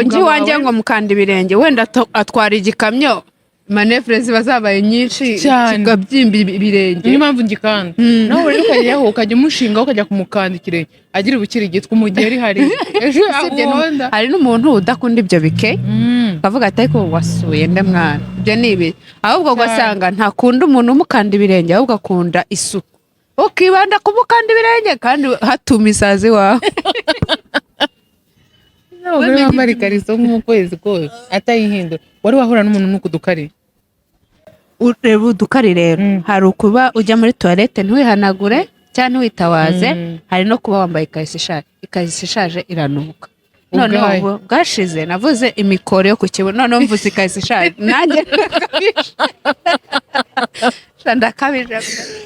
njye wanjye ngo mukanda ibirenge wenda atwara igikamyo manevre ziba zabaye nyinshi kigabyimba ibirenge niyo mpamvu ngikanda nawe rero ukajyaho ukajya umushinga ukajya kumukanda ikirenge agira ubukirigitwa umugeri hari ejo hari n'umuntu udakunda ibyo bike bavuga ati ariko wasuye nde mwana ibyo ni ibi ahubwo ugasanga ntakunda umuntu umukanda ibirenge ahubwo akunda isuku ukibanda kumukanda ibirenge kandi hatuma isazi wawe. Wari wambara ikariso nk'ukwezi kose atayihindura wari wahura n'umuntu n'ukudukari. Ureba udukari rero hari ukuba ujya muri toilette ntiwihanagure cyangwa ntiwitawaze hari no kuba wambaye ikariso ishaje iranuka. None ubu bwashize navuze imikoro yo ku kibuno none mvuze ikariso ishaje nanjye ndakabije.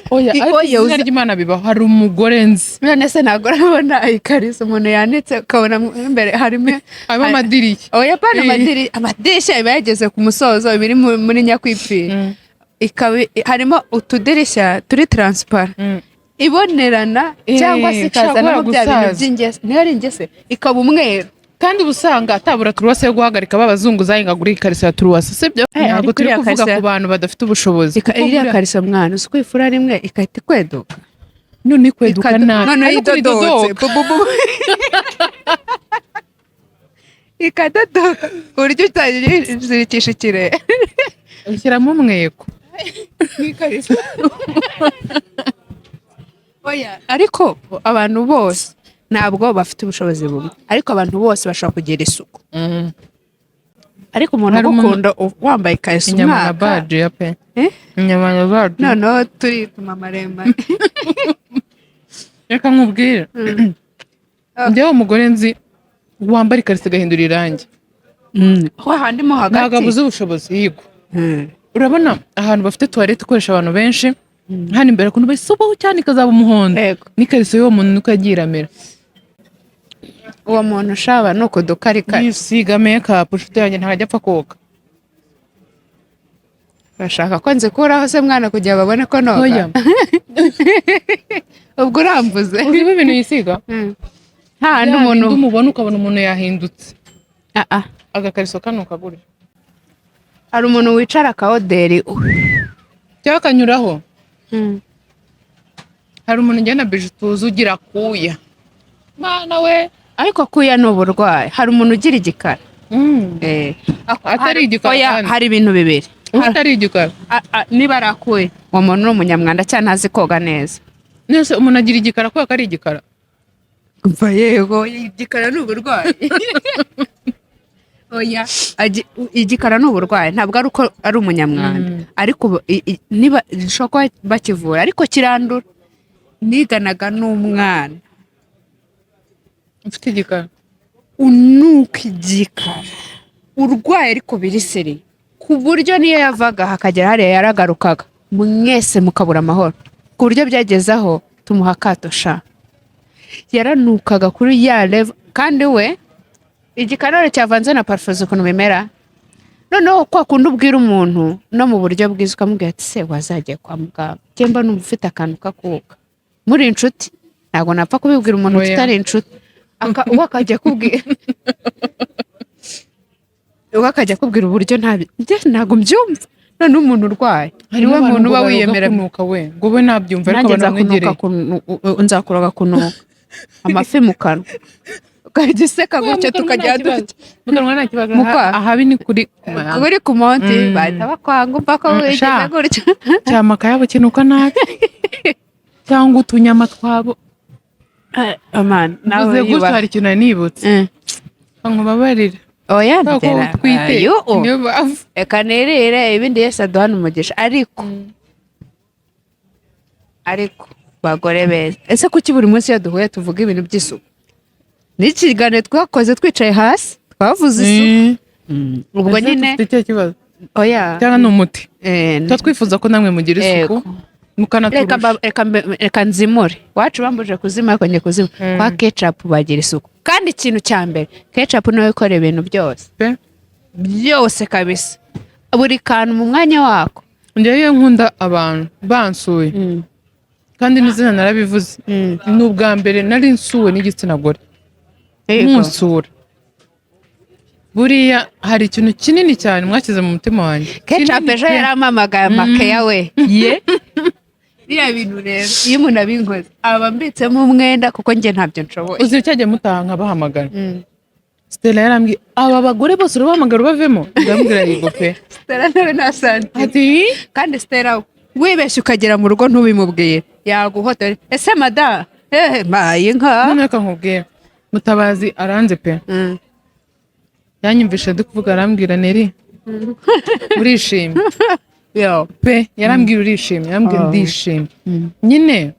Oya izina ry'Imana biba hari umugore nzi none se ntabwo urabona ikariso umuntu yanitse ukabona imbere harimo amadirishya. Oya pana amadirishya iba yageze ku musozo biri muri nyakwipfira harimo utudirishya turi transparent ibonerana cyangwa se ikazana bya bintu by'ingese niyo ari ingese ikaba umweru kandi ubusanga atabura turuwase yo guhagarika babazunguzaye ngagura ikariso ya turuwase sibyo ntabwo turi kuvuga ku bantu badafite ubushobozi. Iriya kariso mwana uzi kwifura rimwe ikahita ikweduka none ikweduka nabi none ariko idodotse ikadodoka ku buryo utazirikisha ikirere ushyiramo umweko oya ariko abantu bose ntabwo bafite ubushobozi bumwe ariko abantu bose bashobora kugira isuku ariko umuntu agukunda wambaye ikariso inyama na Bajiya pe inyama na Bajiya noneho turituma maremare reka nkubwire njyewe umugore nzi wambara ikariso agahindura irangi hahandi mo hagati ntabwo abuze ubushobozi yego urabona ahantu bafite tuwarete ikoresha abantu benshi hano imbere kuntu bayisubaho cyane ikazaba umuhondo n'ikariso y'uwo muntu nuko yagiye iramera uwo muntu ushaba ni ukudukarika yisiga mekapu inshuti yanjye ntajya apfa koga bashaka ko nzikuraho se mwana kugira babone ko noga ubwo urambuze ureba ibintu yisiga hahandi umuntu umubona ukabona umuntu yahindutse agakariso kano kagure hari umuntu wicara akahoderi cyangwa akanyuraho hari umuntu njyana bije tuzi ugira kuya mana we ariko kuya ni uburwayi hari umuntu ugira igikara atari igikara hari ibintu bibiri atari igikara niba arakuye uwo muntu ni umunyamwanda cyane ntazi koga neza nese umuntu agira igikara kubera ko ari igikara mva yego igikara ni uburwayi oya igikara ni uburwayi ntabwo ari uko ari umunyamwanda ariko niba bishobora kuba bakivura ariko kirandura niganaga n'umwana ufite igikara unuka igikara urwaye ariko biriseri ku buryo niyo yavaga hakagera hariya yaragarukaga mwese mukabura amahoro ku buryo byageze aho tumuha akatosha yaranukaga kuri ya level kandi we igikararo cyavanze na parfum ukuntu bimera noneho kwa kundi ubwira umuntu no mu buryo bwiza ukamubwira ati se wazagiye kwa muganga cyemba numva ufite akantu kakuka muri inshuti ntabwo napfa kubibwira umuntu tutari inshuti wakajya kubwira wakajya kubwira uburyo ntabwo mbyumva none umuntu urwaye niwe muntu uba wiyemera kunuka we ngo we nabyumva ariko banamwegereye nzakuroga kunuka amafi mu kanwa ukajya useka gutyo tukajya mukanwa nta kibazo ahabi ni kuri ku monti bahita bakwanga umva ko wigeze gutyo cyama kayabo kinuka nabi cyangwa utunyama twabo amana nawe gutyo hari ikintu nibutse nkubabarira oya ndera niyo bavu reka nirire ibindi yese aduhana umugisha ariko bagore beza ese kuki buri munsi iyo duhuye tuvuga ibintu by'isuku n'ikiganiro twakoze twicaye hasi twavuze isuku ubwo nyine oya cyangwa ni umuti tuba twifuza ko namwe mugira isuku reka nzimure wacu bambuje kuzima ariko njye kuzima kwa KECAPU bagira isuku kandi ikintu cya mbere KECAPU niwe ukora ibintu byose kabisa buri kantu mu mwanya wako njyewe nkunda abantu bansuye kandi n'izina narabivuze ni ubwa mbere nari nsuwe n'igitsina gore munsura buriya hari ikintu kinini cyane mwakize mu mutima wanjye KECAPU ejo yaramamagaye amakeya we ye biriya bintu rero iyo umuntu abinkoze aba mbitsemo umwenda kuko njye ntabyo nshoboye uzi cyajya mutaha nkabahamagara Stella yarambwiye aba bagore bose urabahamagara ubavemo ndamubwira yego pe Stella nawe nasanze ati kandi Stella wibeshye ukagera mu rugo ntubimubwire yaguhotora ese mada maye nka none reka nkubwire Mutabazi aranze pe yanyumvishe ndi kuvuga arambwira Neri urishimye pe yarambwira urishimye yarambwira ndishimye nyine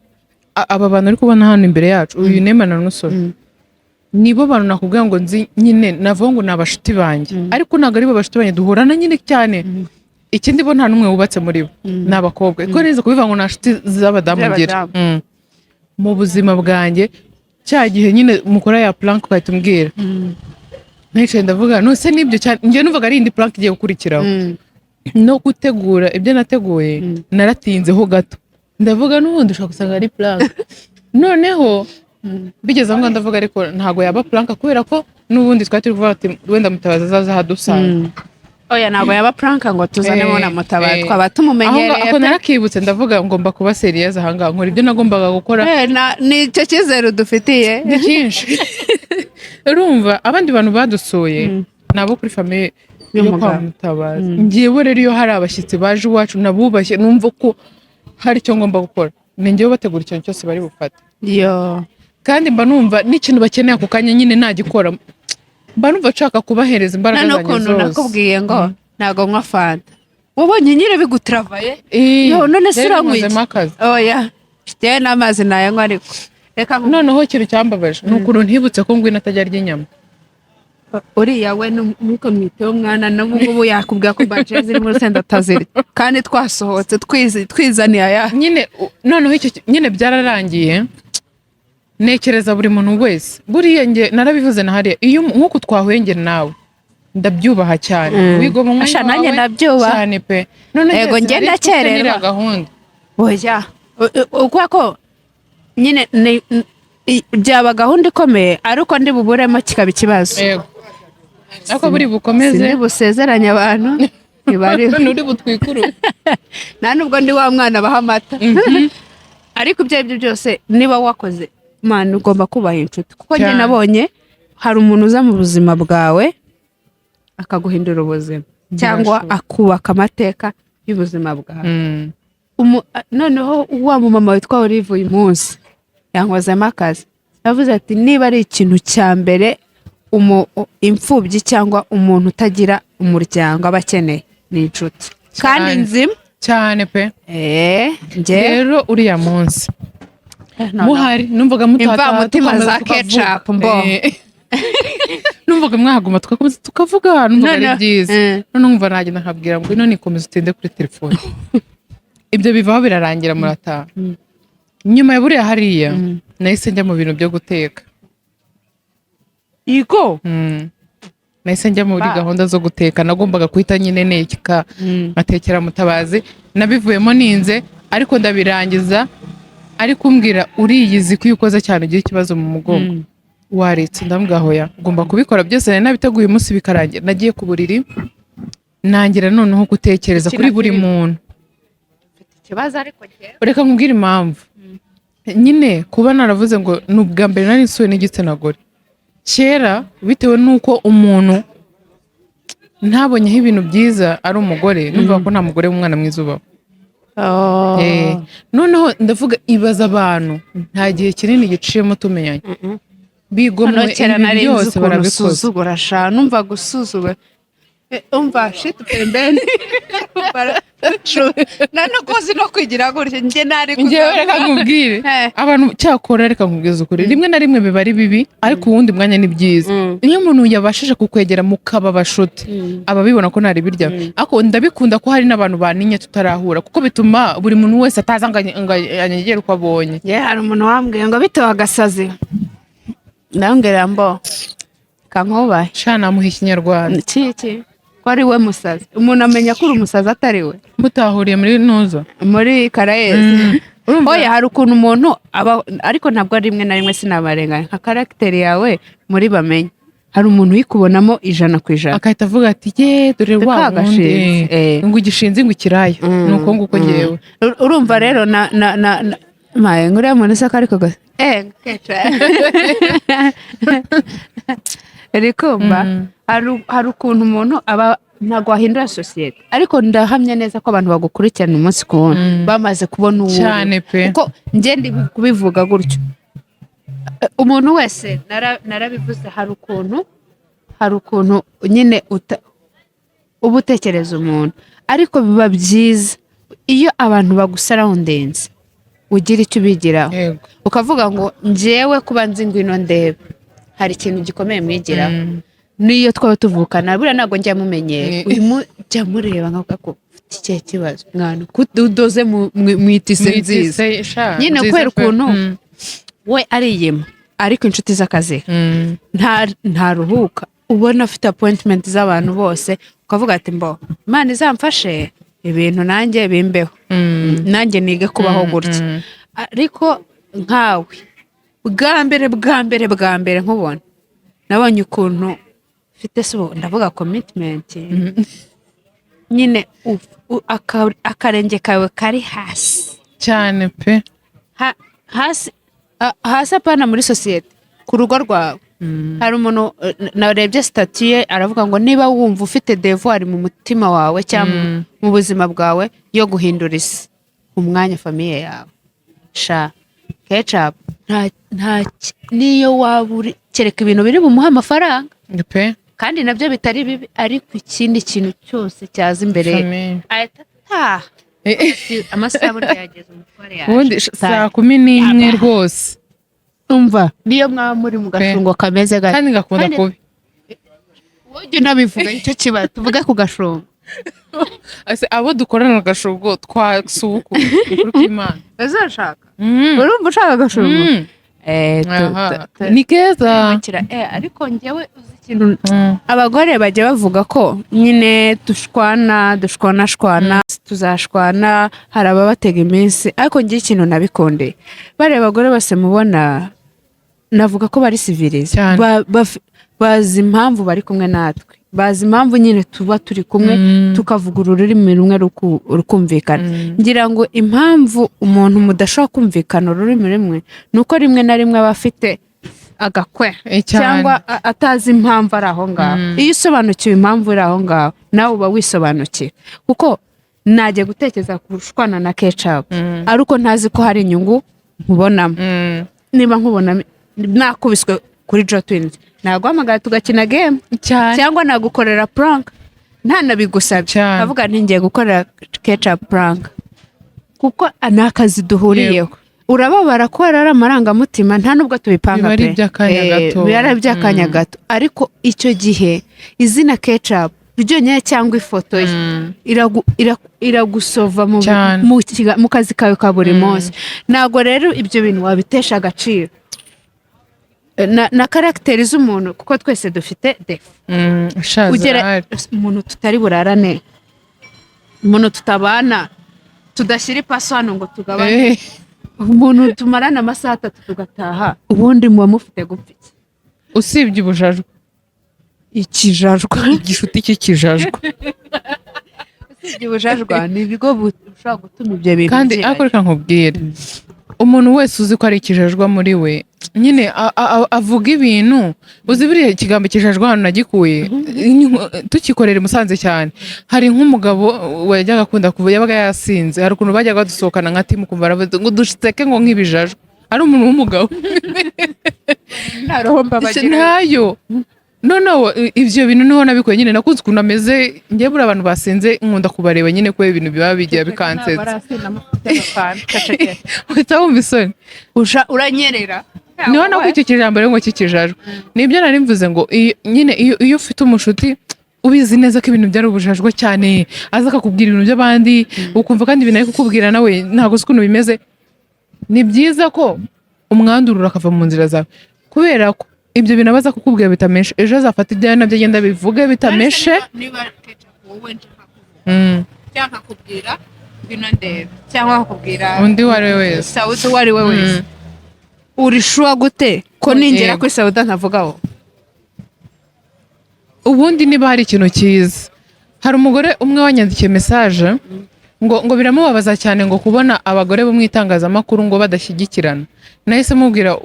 aba bantu ari kubona hano imbere yacu uyu nemana n'umusore nibo bantu nakubwira ngo nzi nyine navuga ngo ni abashuti banjye ariko ntabwo ari bo bashuti banjye duhorana nyine cyane ikindi bo nta n'umwe wubatse muri bo ni abakobwa ariko neza kubivuga ngo nta nshuti z'abadamu ngira mu buzima bwanjye cya gihe nyine mukora ya plank ugahita umbwira nicaye ndavuga nose nibyo cyane njye numvaga ari indi plank igiye gukurikiraho no gutegura ibyo nateguye naratinzeho gato ndavuga n'ubundi ushobora gusanga ari plank noneho bigeze aho ndavuga ariko ntago yaba plank kubera ko n'ubundi twari turi kuvuga ati wenda Mutabazi azaza hadusanga oya ntabwo yaba prank ngo tuzanemo na mutabazi twaba aho tumumenyereye narakibutse ndavuga ngomba kuba serious ahangaha nkora ibyo nagombaga gukora ni icyo cyizere udufitiye ni cyinshi. Urumva abandi bantu badusuye nabo kuri famille yo kwa Mutabazi ngiye rero iyo hari abashyitsi baje iwacu nabubashye numva ko hari icyo ngomba gukora ni ngewe bategura ikintu cyose bari bufate yo kandi mba numva n'ikintu bakeneye ako kanya nyine nagikora mba numva nshaka kubahereza imbaraga zanjye zose. Nakubwiye ngo ntago nywa fanta wabonye nyine bigutravaye yo none se uranywa oya mfite n'amazi nayanywa ariko reka noneho ikintu cyambabaje ni ukuntu ntibutse ko ngwino atajya arya inyama. Uriya we nuko mwiteho umwana n'ubu yakubwira ko Bajiya ziri muri senda atazirya kandi twasohotse twizaniye aya nyine noneho icyo nyine byararangiye. Nekereza buri muntu wese buriya nge narabivuze na hariya iyo nkuko twahwengera nawe ndabyubaha cyane wigoma umwe nanjye ndabyubaha cyane pe none yego nge ndakererwa gahunda oya uko nyine byaba gahunda ikomeye ariko ndi buburemo kikaba ikibazo. Yego ariko buri bukomeze sindi busezeranya abantu ntibari uri butwikuru nta nubwo ndi wa mwana baha amata ariko ibyo aribyo byose niba wakoze man ugomba kubaha inshuti kuko njye nabonye hari umuntu uza mu buzima bwawe akaguhindura ubuzima cyangwa akubaka amateka y'ubuzima bwawe. Noneho wa mumama witwa Olive uyu munsi yankozemo akazi yavuze ati niba ari ikintu cya mbere imfubyi cyangwa umuntu utagira umuryango aba akeneye ni inshuti kandi nzima cyane pe. Rero uriya munsi muhari numvaga mutata mutima za ketchup mbo numvaga mwahaguma tukavuga numvaga ari byiza none numva nagenda nkabwira ngo none nikomeza utinde kuri telefone ibyo bivaho birarangira murataha. Nyuma ya buriya hariya nahise njya mu bintu byo guteka Igo nahise njya muri gahunda zo guteka nagombaga kuhita nyine neka nkatekera Mutabazi nabivuyemo ninze ariko ndabirangiza ariko umbwira uriyizi ko iyo ukoze cyane ugira ikibazo mu mugongo waretse ndambwira hoya ugomba kubikora byose nari nabiteguye umunsi bikarangira nagiye ku buriri nangira noneho gutekereza kuri buri muntu ikibazo ariko reka nkubwire impamvu nyine kuba naravuze ngo ni ubwa mbere nari nsuye n'igitsina gore kera bitewe n'uko umuntu ntabonyeho ibintu byiza ari umugore numva ko nta mugore w'umwana mwiza ubaho. Noneho ndavuga ibaza abantu nta gihe kinini giciyemo tumenyanye bigomwe byose barabikoze numva gusuzugura umva shit pembeni nano kozi no kwigira gutya nge nari ngewe reka nkubwire abantu cyakora reka nkubwiza ukuri rimwe na rimwe biba ari bibi ariko uwundi mwanya ni byiza iyo umuntu yabashije kukwegera mukaba bashuti ababibona ko ntari birya ariko ndabikunda ko hari n'abantu baninye tutarahura kuko bituma buri muntu wese ataza ngo anyegere uko abonye. Hari umuntu wambwiye ngo bitewe agasazi ndambwira mbo kankubaye namuha ikinyarwanda iki ko ari we musazi umuntu amenya ko uri umusazi atari we mutahuriye muri ntuzo muri karayezi oya hari ukuntu umuntu aba ariko ntabwo ari rimwe na rimwe sinabarenganya nka karagiteri yawe muri bamenye hari umuntu uyikubonamo 100% akahita avuga ati ye dore wa wundi ngo igishinze ngo ikiraya nuko nguko ngewe urumva rero maye nguriya muntu se ariko rikumva hari ukuntu umuntu aba ntabwo wahindura sosiyete ariko ndahamya neza ko abantu bagukurikirana umunsi ku wundi bamaze kubona uwo cyane pe kuko njye ndi kubivuga gutyo umuntu wese narabivuze hari ukuntu nyine uba utekereza umuntu ariko biba byiza iyo abantu bagusarawundinze ugira icyo ubigiraho ukavuga ngo njyewe kuba nzi ngwino ndebe hari ikintu gikomeye mwigiraho niyo twaba tuvukana buriya ntabwo njya mumenyera uyu jya mureba nkavuga ko ufite ikihe kibazo mwana kudoze mwitise nziza nyine kubera ukuntu we ariyema ariko inshuti z'akazi ntaruhuka ubona afite appointment z'abantu bose ukavuga ati mbo Imana izamfashe ibintu nanjye bimbeho nanjye nige kubaho gutya ariko nkawe bwa mbere nkubona nabonye ukuntu ufite ndavuga commitment nyine akarenge kawe kari hasi cyane pe. hasi apana muri sosiyete ku rugo rwawe. Hari umuntu narebye statut ye aravuga ngo niba wumva ufite devoir mu mutima wawe cyangwa mu buzima bwawe yo guhindura isi umwanya famiye yawe sha KECAPU nta niyo waburi kereka ibintu biri bumuha amafaranga pe, kandi nabyo bitari bibi, ariko ikindi kintu cyose cyaza imbere ahita amasaha burya yageze umutware yaje ubundi saa 11 rwose. umva niyo mwaba muri mu gashungo kameze gato kandi ngakunda kubi wowe nabivuga icyo kibazo tuvuge ku gashungo. ase abo dukorana agashungo twasuku kuri Imana bazashaka urumva ushaka agashungo ni keza ariko njyewe uzi ikintu abagore bajya bavuga ko nyine dushwana tuzashwana, hari ababatega iminsi, ariko ngiye ikintu nabikondeye bari abagore bose mubona navuga ko bari civilize, bazi impamvu bari kumwe natwe, bazi impamvu nyine tuba turi kumwe tukavuga ururimi rumwe rukumvikana. Ngira ngo impamvu umuntu mudashobora kumvikana ururimi rumwe nuko rimwe na rimwe aba afite agakwe cyangwa atazi impamvu ari aho ngaho. Iyo usobanukiwe impamvu iri aho ngaho nawe uba wisobanukiwe, kuko najya gutekereza kushwana na KECAPU ariko ntazi ko hari inyungu nkubonamo. Niba nkubona nakubiswe kuri Jo Twins naguhamagara tugakina game cyangwa nagukorera prank ntanabigusabye, avuga nti ngiye gukorera KECAPU prank kuko anakazi duhuriyeho. Urababara ko ari amarangamutima nta nubwo tubipanga pe, bari byakanya gato, ariko icyo gihe izina KECAPU ryonyine cyangwa ifoto ye iragusova mu kazi kawe ka buri munsi. Ntabwo rero ibyo bintu wabitesha agaciro na karagiteri z'umuntu, kuko twese dufite defu. Ugera umuntu tutari burarane, umuntu tutabana, tudashyira ipaso hano ngo tugabane, umuntu tumarana amasaha 3 tugataha, ubundi muba mufite gupfa iki? Usibye ubujajwa, ikijajwa, igishuti cy'ikijajwa. Usibye ubujajwa ni ibigo bushobora gutuma ibyo bintu. Kandi akoreka nkubwire, umuntu wese uzi ko ari ikijajwa muri we nyine avuga ibintu uzi biriya ikigambo kijajwa hano nagikuye tukikorera Musanze cyane. Hari nk'umugabo wajyaga akunda kuvuga, yabaga yasinze, hari ukuntu bajyaga dusohokana nka timu kumva aravuga ngo dushiteke ngo nk'ibijajwa, ari umuntu w'umugabo ntarohomba bagira nayo. No, ibyo bintu niho nabikuye nyine, nakunze ukuntu ameze. Ngiye buri abantu basenze nkunda kubareba nyine ko ibintu biba bigiye bikansetse. Uhita wumva isoni, uranyerera. Niho nakwikikije ijambo rero ngo kikijajwe. Nibyo nari mvuze ngo nyine iyo ufite umushuti ubizi neza ko ibintu byari ubujajwe cyane, aza akakubwira ibintu by'abandi ukumva kandi ibintu ari kukubwira nawe ntabwo uzi ukuntu bimeze, ni byiza ko umwandurura akava mu nzira zawe, kubera ko ibyo bintu abaza kukubwira bitameshe ejo azafata ibyawe nabyo agenda bivuge bitameshe. Cyangwa akubwira bino ndebe, cyangwa akubwira undi wari we wese, Saudi wari we wese, urishuwa gute ko ningera kuri Saudi ntavugaho? Ubundi niba hari ikintu cyiza, hari umugore umwe wanyandikiye message ngo biramubabaza cyane ngo kubona abagore bo mu itangazamakuru ngo badashyigikirana. Nahise mubwira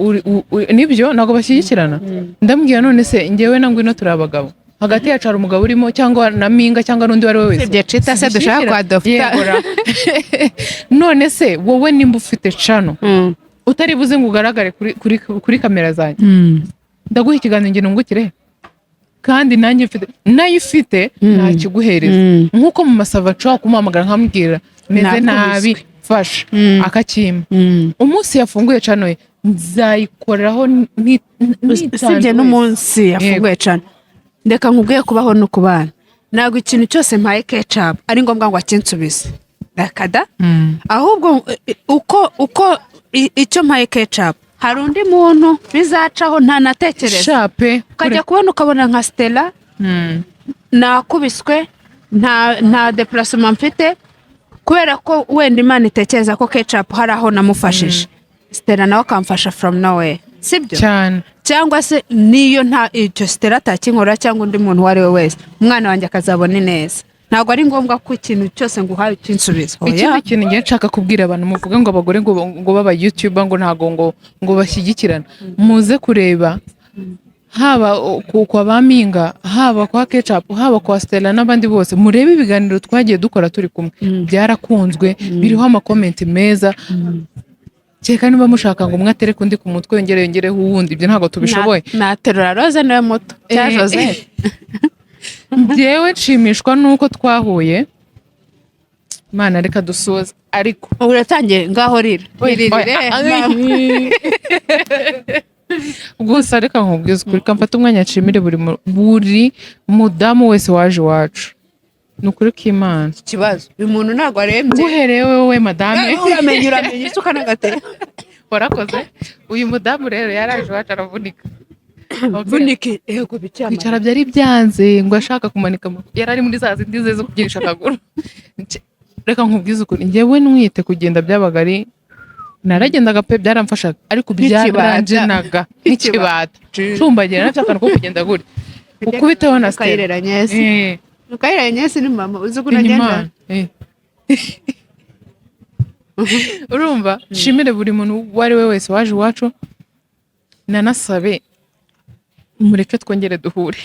nibyo ntabwo bashyigikirana. Ndambwira none se njyewe na ngwino turi abagabo, hagati yacu hari umugabo urimo cyangwa na Minga cyangwa n'undi wari we wese, ibyo cita se dushaka kwa Dr. None se wowe nimba ufite chano utari buze ngo ugaragare kuri kamera zanjye, ndaguha ikiganiro nge nungukire, kandi nanjye mfite nayo ifite ntakiguhereza. Nkuko mu masava cyo kumuhamagara nkamubwira meze nabi fasha akakima, umunsi yafunguye chano ye nzayikoraho usibye n'umunsi yafunguye chano. Ndeka nkubwiye kubaho no kubana, ntabwo ikintu cyose mpaye KECAPU ari ngombwa ngo akinsubize bakada, ahubwo uko icyo mpaye KECAPU hari undi muntu bizacaho ntanatekereza, ukajya kubona ukabona nka Stella nakubiswe nta déplacement mfite, kubera ko wenda Imana itekereza ko KECAPU hari aho namufashije, Stella nawe akamfasha from nowhere, sibyo cyane. Cyangwa se niyo nta icyo Stella atakinkora cyangwa undi muntu wari we wese, umwana wanjye akazabona neza. ntabwo ari ngombwa ko ikintu cyose ngo uhaye ukinsubiza. ikindi kintu ngiye nshaka kubwira abantu muvuga ngo abagore ngo baba YouTuber ngo ntago ngo bashyigikirana, muze kureba haba kwa MPINGA, haba kwa KECAPU, haba kwa Stella n'abandi bose, murebe ibiganiro twagiye dukora turi kumwe, byarakunzwe, biriho amakomenti meza. Cyeka niba mushaka ngo umwe atereke undi ku mutwe yongereho uwundi, ibyo ntabwo tubishoboye. Naterura Rose niwe muto cya Joseph. Njyewe nshimishwa nuko twahuye. Mana reka dusoze ariko uratangiye ngaho rira. gusa reka nkubwize ukuri, kamfata umwanya nshimire buri mudamu wese waje iwacu. Ni ukuri k'Imana. Ikibazo uyu muntu ntabwo arembye. Guhereye wowe madame. Uramenye isuka n'agatebe. Warakoze. Uyu mudamu rero yaraje iwacu aravunika. Vunike yego Kwicara byari byanze ngo ashaka kumanika yari ari muri za zindi ze zo kugirisha akaguru. Reka nkubwize ukuri, njyewe nwite kugenda byabaga ari naragendaga pe byaramfashaga, ariko byaranjenaga nk'ikibata. Cumbagira nafite akantu ko kugenda guri. Ukubiteho na Stella. Ukayiranye Nyesi ni mama uzi ko unagenda. Urumva, shimire buri muntu wari we wese waje iwacu. Nanasabe mureke twongere duhure.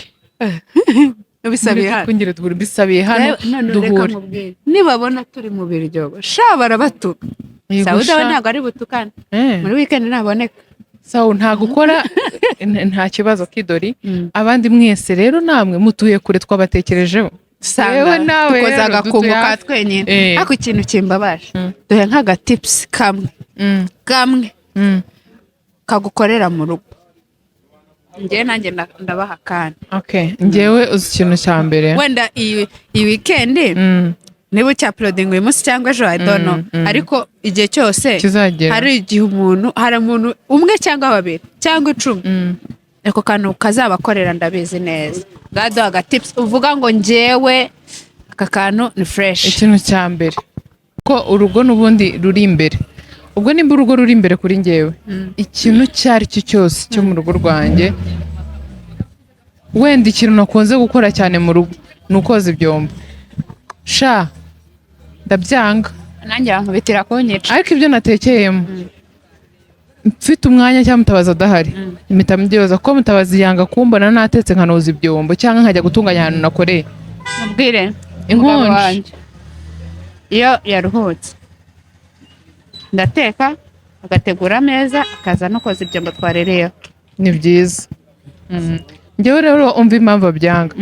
Bisabiye hano. Twongere duhure, bisabiye hano duhure. Nibabona turi mu Biryogo, sha barabatuka. Sauda we ntabwo ari butukana. Muri weekend naboneka. Sawa nta gukora nta kibazo kidori. Abandi mwese rero namwe mutuye kure twabatekerejeho. Yewe nawe tukoza agakunguka twenyine. Ako ikintu kimbabaje. Duhe nk'aga tips kamwe. Kagukorera mu rugo. Njye nanjye ndabaha kandi. Okay, njyewe uzi ikintu cya mbere. Wenda iyi weekend niba ucyapulodinga uyu munsi cyangwa ejo I don't know, ariko igihe cyose hari igihe hari umuntu umwe cyangwa babiri cyangwa 10 ako kantu kazabakorera ndabizi neza. Gado aga tips uvuga ngo njyewe aka kantu ni fresh. Ikintu cya mbere ko urugo n'ubundi ruri imbere. Ubwo nimba urugo ruri imbere kuri njyewe, ikintu cyari cyo cyose cyo mu rugo rwanjye, wenda ikintu nakunze gukora cyane mu rugo ni ukoza ibyombo. Sha ndabyanga nanjye bankubitira kunyica, ariko ibyo natekeyemo mfite umwanya cyangwa Mutabazi adahari impita mbyibaza ko Mutabazi yanga kumbona natetse nkanoza ibyombo cyangwa nkajya gutunganya ahantu nakoreye. Mubwire inkonje iyo yaruhutse ndateka agategura ameza akaza no koza ibyombo twarereyeho. Ni byiza. Njyewe rero umva impamvu abyanga,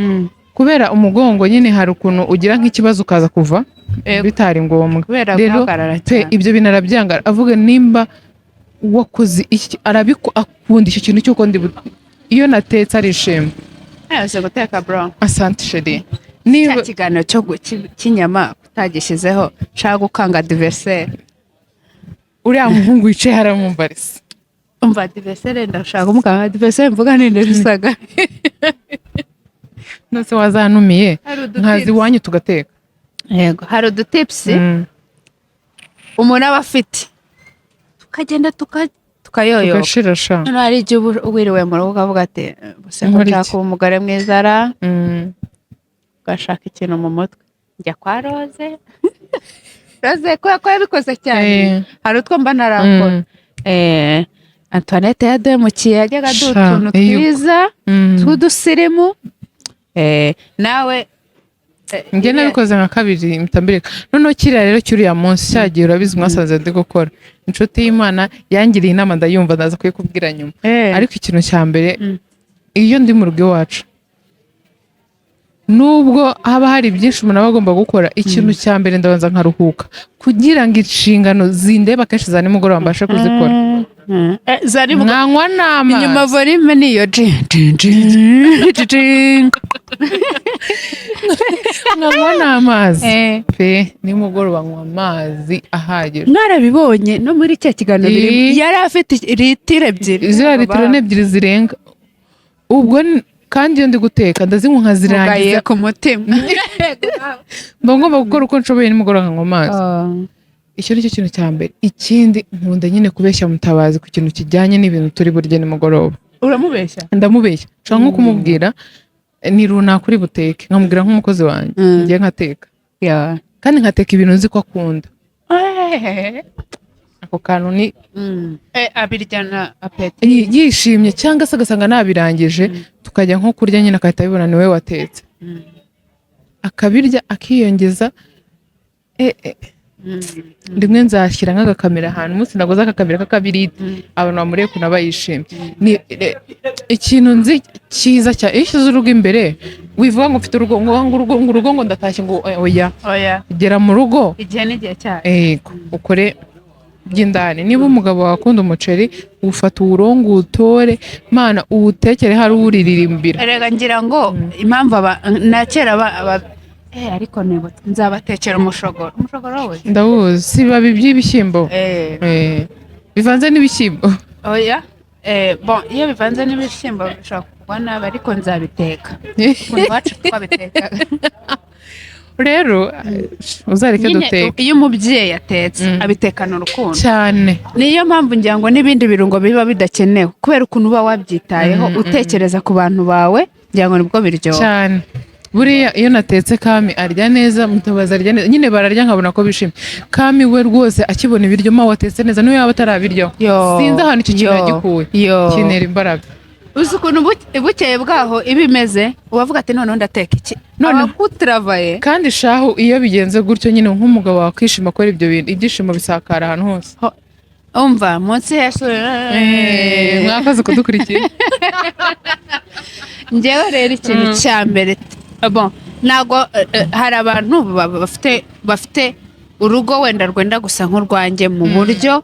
kubera umugongo nyine hari ukuntu ugira nk'ikibazo ukaza kuva bitari ngombwa. Rero ibyo binarabyanga, avuga nimba wakoze iki akunda icyo kintu cy'uko iyo natetse arishima. Aze guteka bro. Asante chérie. Niba kiganiro cyo kinyama utagishyizeho nshaka gukanga adversaire. Uriya muhungu wicaye haramumbarisa. Umva adversaire ndashaka umukanga adversaire mvuga ninde rusaga. Nose wazanumiye nkazi wanyu tugateka. Yego, hari udutips umuntu aba afite tukagenda tukayoyoka tugashira sha. Hari igihe wiriwe mu rugo ukavuga ati bose ko nshaka umugore mwiza ara ugashaka ikintu mu mutwe njya kwa Rose. Rose ko yabikoze cyane. Hari utwo mba narakora. Antoinette yademukiye yajyaga utuntu twiza tw'udusirimu. Nawe njye nabikoze nka kabiri mitambireka. Noneho kiriya rero cyuriya munsi cyagiye urabizi mwasanze ndi gukora. Inshuti y'Imana yangiriye inama ndayumva ndaza kuyikubwira nyuma. Ariko ikintu cya mbere iyo ndi mu rugo iwacu, nubwo haba hari byinshi umuntu aba agomba gukora, ikintu cya mbere ndabanza nkaruhuka kugira ngo inshingano zindeba kenshi za nimugoroba mbashe kuzikora. Nkanywa n'amazi. Inyuma volume niyo nkanywa n'amazi pe nimugoroba nywa amazi ahagije. Mwarabibonye no muri cya kiganiro yari afite litiro 2. Ziriya litiro 2 zirenga. Ubwo kandi iyo ndi guteka ndazinywa nkazirangiza ku mutima. Mba ngomba gukora uko nshoboye nimugoroba nkanywa amazi. Icyo ni cyo kintu cya mbere. Ikindi nkunda nyine kubeshya Mutabazi ku kintu kijyanye n'ibintu turi burye nimugoroba. Uramubeshya? Ndamubeshya. Nshobora nko kumubwira ni runaka uri buteke nkamubwira nk'umukozi wanjye ngiye nkateka Yeah. kandi nkateka ibintu nzi ko akunda ako kantu ni abiryana apeti yishimye cyangwa se agasanga nabirangije tukajya nko kurya nyine akahita abibona ni we watetse akabirya akiyongeza rimwe nzashyira nk'agakamera ahantu umunsi naguze akakamera k'akabiriti abantu bamuriye ukuntu aba yishimye ni ikintu nzi cyiza cyane iyo ushyize urugo imbere wivuga ngo mfite urugo ngo urugo ngo ndatashye ngo oya gera mu rugo igihe n'igihe cyayo ukore by'indani niba umugabo wakunda umuceri ufata uwurongo utore mana uwutekere hari uwuririmbira erega ngira ngo impamvu na kera ariko nzabatekera umushogoro we ndawuzi si bibabi by'ibishyimbo bivanze n'ibishyimbo oya iyo bivanze n'ibishyimbo bishobora kugwa nabi ariko nzabiteka ukuntu iwacu twabitekaga rero uzareke duteka iyo umubyeyi atetse abitekana urukundo cyane niyo mpamvu ngira ngo n'ibindi birungo biba bidakenewe kubera ukuntu uba wabyitayeho utekereza ku bantu bawe ngira ngo nibwo biryoha cyane buriya iyo natetse Kami arya neza Mutabazi arya neza nyine bararya nkabona ko bishimye Kami we rwose akibona ibiryo ma watetse neza niyo yaba atarabiryo sinzi ahantu icyo kintu yagikuye kinera imbaraga uzi ukuntu bukeye bwaho iba imeze ubavuga ati noneho ndateka iki none kutravaye kandi shahu iyo bigenze gutyo nyine nk'umugabo wakwishima akora ibyo bintu ibyishimo bisakara ahantu hose umva munsi yesu mwakoze kudukurikira njyewe rero ikintu cya mbere ntabwo hari abantu bafite urugo wenda rwenda gusa nk'urwanjye mu buryo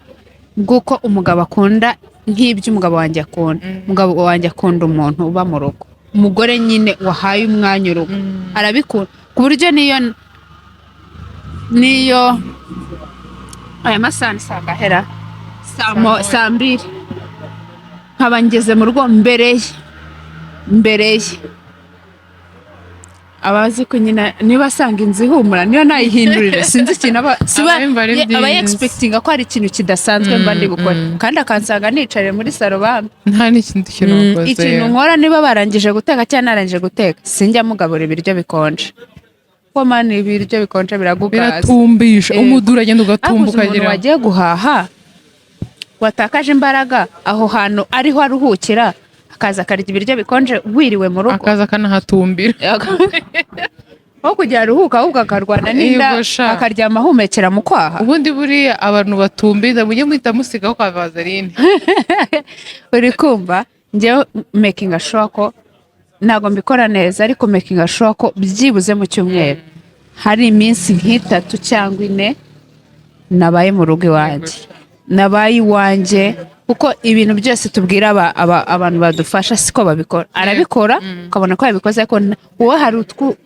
bw'uko umugabo akunda nk'ibyo umugabo wanjye akunda umugabo wanjye akunda umuntu uba mu rugo umugore nyine wahaye umwanya urugo arabikunda ku buryo niyo aya masaha ni saa gahera saa mbiri nkaba ngeze mu rugo mbere ye abazi ko nyine niba asanga inzu ihumura niyo nayihindurire sinzi ikintu aba yexpectinga ko hari ikintu kidasanzwe mba ndi gukora kandi akansanga nicariye muri salo bamwe nta n'ikindi kintu wakoze ikintu nkora niba barangije guteka cyangwa narangije guteka sinjya mugabura ibiryo bikonje kuko mani ibiryo bikonje biragugaza biratumbisha umudura agenda ugatumba ukagira umuntu wagiye guhaha watakaje imbaraga aho hantu ariho aruhukira akaza akarya ibiryo bikonje wiriwe mu rugo akaza akanahatumbira aho kugira aruhuka ahubwo akarwana n'inda akaryama ahumekera mu kwaha ubundi buriya abantu batumbira mujye muhita musigaho kwa vaseline uri kumva njyewe making sure ko ntabwo mbikora neza ariko making sure ko byibuze mu cyumweru hari iminsi nk'itatu cyangwa 4 nabaye mu rugo iwanjye nabaye iwanjye kuko ibintu byose tubwira abantu badufasha siko babikora arabikora ukabona ko yabikoze ariko wowe hari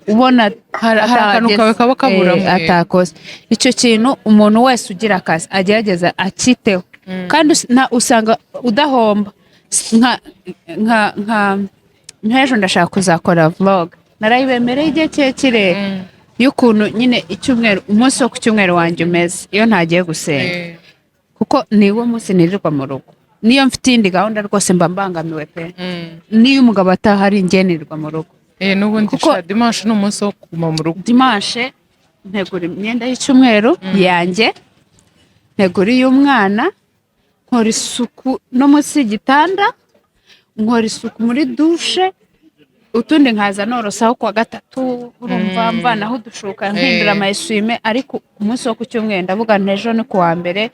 ubona hari akantu kawe kaba kabura atakoze icyo kintu umuntu wese ugira akazi agerageza akiteho kandi usanga udahomba nk'ejo ndashaka kuzakora vlog narayibemereye igihe kirekire y'ukuntu nyine icyumweru umunsi wo ku cyumweru wanjye umeze iyo ntagiye gusenga kuko niwo munsi nirirwa mu rugo niyo mfite iyindi gahunda rwose mba mbangamiwe pe niyo umugabo atahari ngenirwa mu rugo n'ubundi dimanche ni umunsi wo kuguma mu rugo dimanche ntegura imyenda y'icyumweru yanjye ntegura iy'umwana nkora isuku no munsi y'igitanda nkora isuku muri dushe utundi nkaza norosaho kuwa gatatu urumva mvanaho udushuka mpindura amayeswime ariko umunsi wo ku cyumweru ndavuga ejo ni kuwa mbere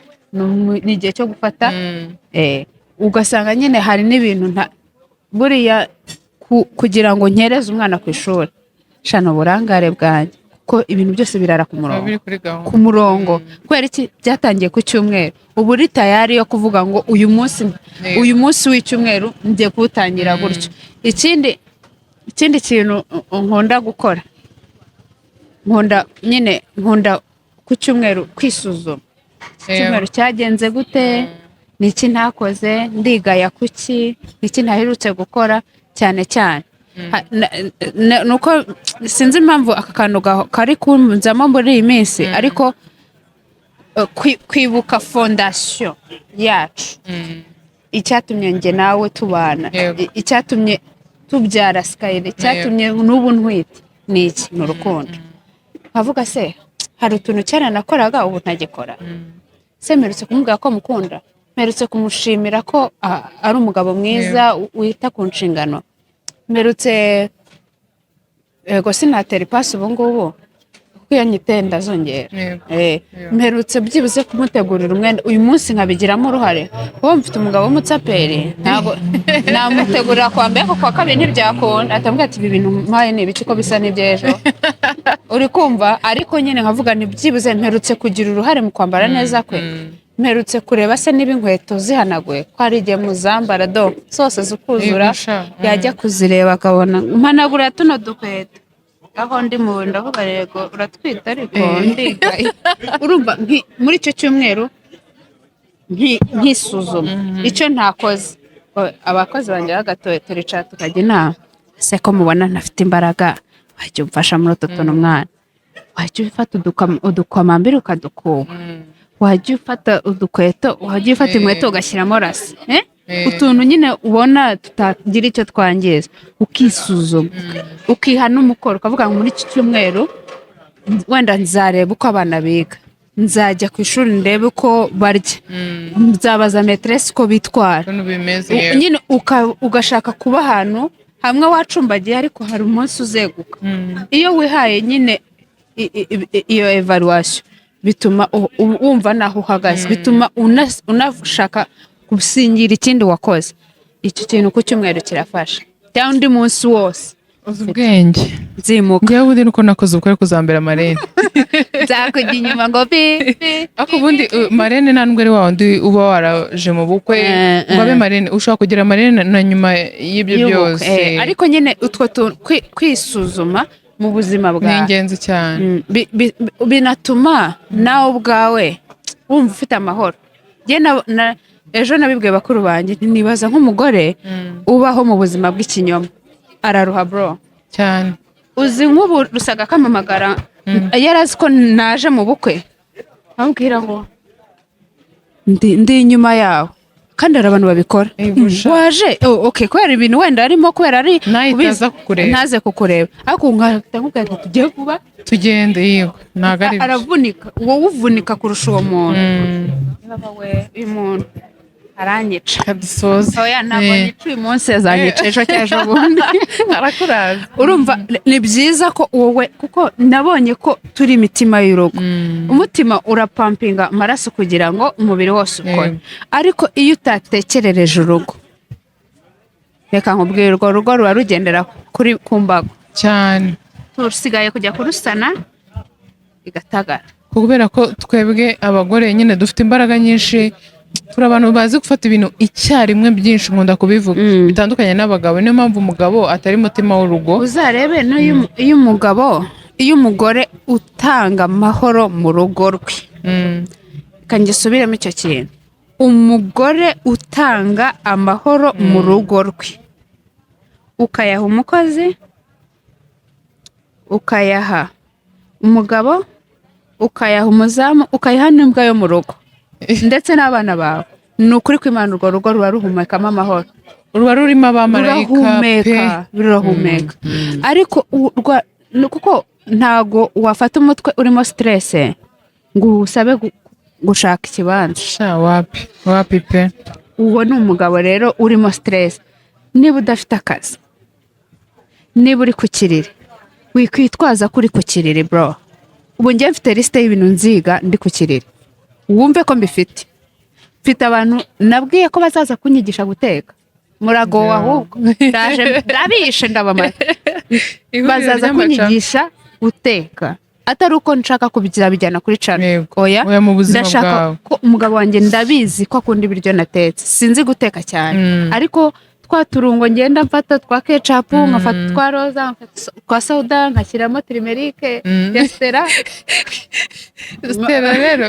ni igihe cyo gufata ugasanga nyine hari n'ibintu buriya kugira ngo nkereze umwana ku ishuri shana uburangare bwanjye ko ibintu byose birara ku murongo kubera iki byatangiye ku cyumweru ubu uri tayari yo kuvuga ngo uyu munsi w'icyumweru ngiye kuwutangira gutyo ikindi kintu nkunda gukora nkunda ku cyumweru kwisuzuma icyumweru cyagenze gute niki ntakoze ndigaya kuki niki ntaherutse gukora cyane nuko sinzi impamvu aka kantu kari kunzamo muri iyi minsi ariko kwibuka fondasiyo yacu icyatumye njye nawe tubana icyatumye tubyara Skyler cyatumye n'ubu ntwite ni iki ni urukundo nkavuga se hari utuntu cyane nakoraga ubu ntagikora se mperutse kumubwira ko mukunda mperutse kumushimira ko ari umugabo mwiza wita ku nshingano mperutse ego sinatera ipasi ubu ngubu kuko iyo nyitenda zongera mperutse byibuze kumutegurira umwenda uyu munsi nkabigiramo uruhare kuko mfite umugabo w'umutsaperi ntabwo namutegurira kwa mbere kuko kwa kabiri ntibyakunda atambwira ati ibi bintu mpaye ni ibiki ko bisa n'iby'ejo uri kumva ariko nyine nkavuga ni byibuze mperutse kugira uruhare mu kwambara neza kwe mperutse kureba se niba inkweto zihanaguye ko hari igihe muzambara do zose zikuzura yajya kuzireba akabona mpanagura tuno dukweto aho ndi mu ndavuga rego uratwita ariko ndigaye urumva muri icyo cyumweru nkisuzuma icyo ntakoze abakozi banjye bagatoye turicara tukajya inama se ko mubona ntafite imbaraga wajya umfasha muri utu tuntu mwana wajya ufata udukomambiri ukadukuba wajya ufata udukweto wajya ufata inkweto ugashyiramo rasi utuntu nyine ubona tutagira icyo twangiza ukisuzuma ukiha n'umukoro ukavuga ngo muri iki cyumweru wenda nzareba uko abana biga nzajya ku ishuri ndebe uko barya nzabaza meteresi uko bitwara nyine ugashaka kuba ahantu hamwe wacumbagiye ariko hari umunsi uzeguka iyo wihaye nyine iyo evaluation bituma wumva naho uhagaze bituma unashaka gusingira ikindi wakoze icyo kintu ku cyumweru kirafasha cyangwa undi munsi wose uzi ubwenge nzimuka njyewe ubundi nuko nakoze ubukwe kuzambera marene nzakujya inyuma ngo pi ariko ubundi marene nta n'ubwo ari wa wundi uba waraje mu bukwe ngo abe marene ushobora kugira marene na nyuma y'ibyo byose ariko nyine utwo kwisuzuma mu buzima bwawe ni ingenzi cyane binatuma nawe ubwawe wumva ufite amahoro ejo nabibwiye bakuru banjye nibaza nk'umugore ubaho mu buzima bw'ikinyoma araruha bro cyane uzi nk'ubu rusaga kamamagara yari azi ko naje mu bukwe ambwira ngo ndi inyuma yawe kandi hari abantu babikora waje kubera ibintu wenda arimo kubera ari ntaze kukureba ariko nkahita ngo tugiye kuba tugende yego ntabwo ari aravunika wowe uvunika kurusha uwo muntu uyu muntu aranyica kadusoza oya ntabwo nyica uyu munsi yazanyica ejo cy'ejo bundi arakuraza urumva ni byiza ko wowe kuko nabonye ko turi imitima y'urugo umutima urapampinga amaraso kugira ngo umubiri wose ukore ariko iyo utatekerereje urugo reka nkubwire urwo rugo ruba rugendera ku mbago cyane tusigaye kujya kurusana igatagara kubera ko twebwe abagore nyine dufite imbaraga nyinshi turi abantu bazi gufata ibintu icyarimwe byinshi nkunda kubivuga bitandukanye n'abagabo niyo mpamvu umugabo atari mutima w'urugo uzarebe iyo umugore utanga amahoro mu rugo rwe kangisubiremo icyo kintu umugore utanga amahoro mu rugo rwe ukayaha umukozi ukayaha umugabo ukayaha umuzamu ukayaha n'imbwa yo mu rugo ndetse n'abana bawe ni ukuri kw'Imana urwo rugo ruba ruhumekamo amahoro ruba rurimo abamarayika rurahumeka ariko kuko ntago wafata umutwe urimo stress ngo usabe gushaka ikibanza wapi pe uwo ni umugabo rero urimo stress niba udafite akazi niba uri ku kiriri wikwitwaza ko uri ku kiriri bro ubu njye mfite liste y'ibintu nziga ndi ku kiriri wumve ko mfite abantu nabwiye ko bazaza kunyigisha guteka muragowe ahubwo ndabishe ndabamara bazaza kunyigisha guteka atari uko nshaka kubijyana kuri channel oya ndashaka ko umugabo wanjye ndabizi ko akunda ibiryo natetse sinzi guteka cyane ariko twa turungo ngenda mfata twa KECAPU nkafata twa roza twa soda nkashyiramo turmeric ya stera rero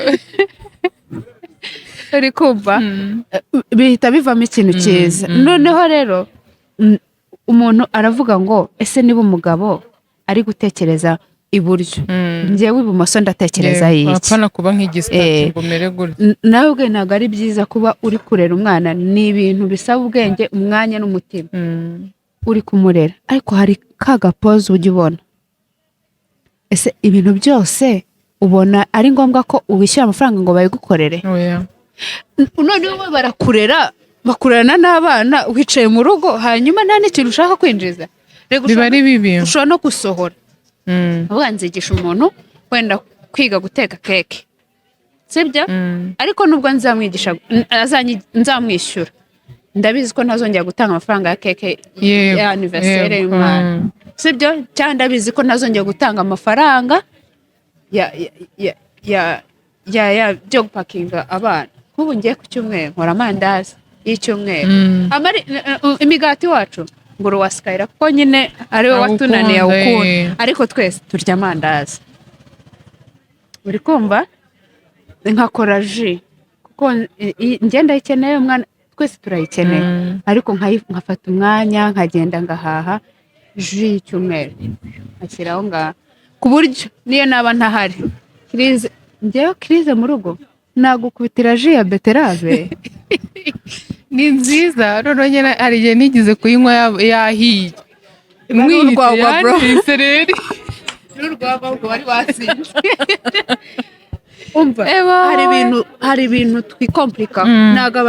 uri kumva bihita bivamo ikintu cyiza noneho rero umuntu aravuga ngo ese niba umugabo ari gutekereza iburyo njyewe ibumoso ndatekereza iki apana kuba nk'igisitati ngo mere gutya nawe ubwe ntabwo ari byiza kuba uri kurera umwana ni ibintu bisaba ubwenge umwanya n'umutima uri kumurera ariko hari ka gapoze ujya ubona ese ibintu byose ubona ari ngombwa ko ubishyura amafaranga ngo bayigukorere oya noneho bo bakurerana n'abana wicaye mu rugo hanyuma nta n'ikintu ushaka kwinjiza biba ari bibi ushobora no gusohora uvuga nzigisha umuntu wenda kwiga guteka keke sibyo ariko nubwo nzamwishyura ndabizi ko ntazongera gutanga amafaranga ya keke ya anniversaire y'umwana sibyo cyangwa ndabizi ko ntazongera gutanga amafaranga ya byo gupakinga abana nk'ubu ngiye ku cyumweru nkora amandazi y'icyumweru imigati wacu ngo uruwasikayira kuko nyine ariwe watunaniye awukunda ariko twese turya amandazi uri kumva nkakora ji kuko ngenda ikeneye umwana twese turayikeneye ariko nkafata umwanya nkagenda ngahaha ji y'icyumweru nkashyiraho ngaha ku buryo niyo naba ntahari kirize mu rugo nagukubitira ji ya beterave ni nziza noneho nyine hari igihe nigize kuyinywa yahiye n'urwagwa bro n'urwagwa ubwo wari wasinze umva hari ibintu twikomplika ntabwo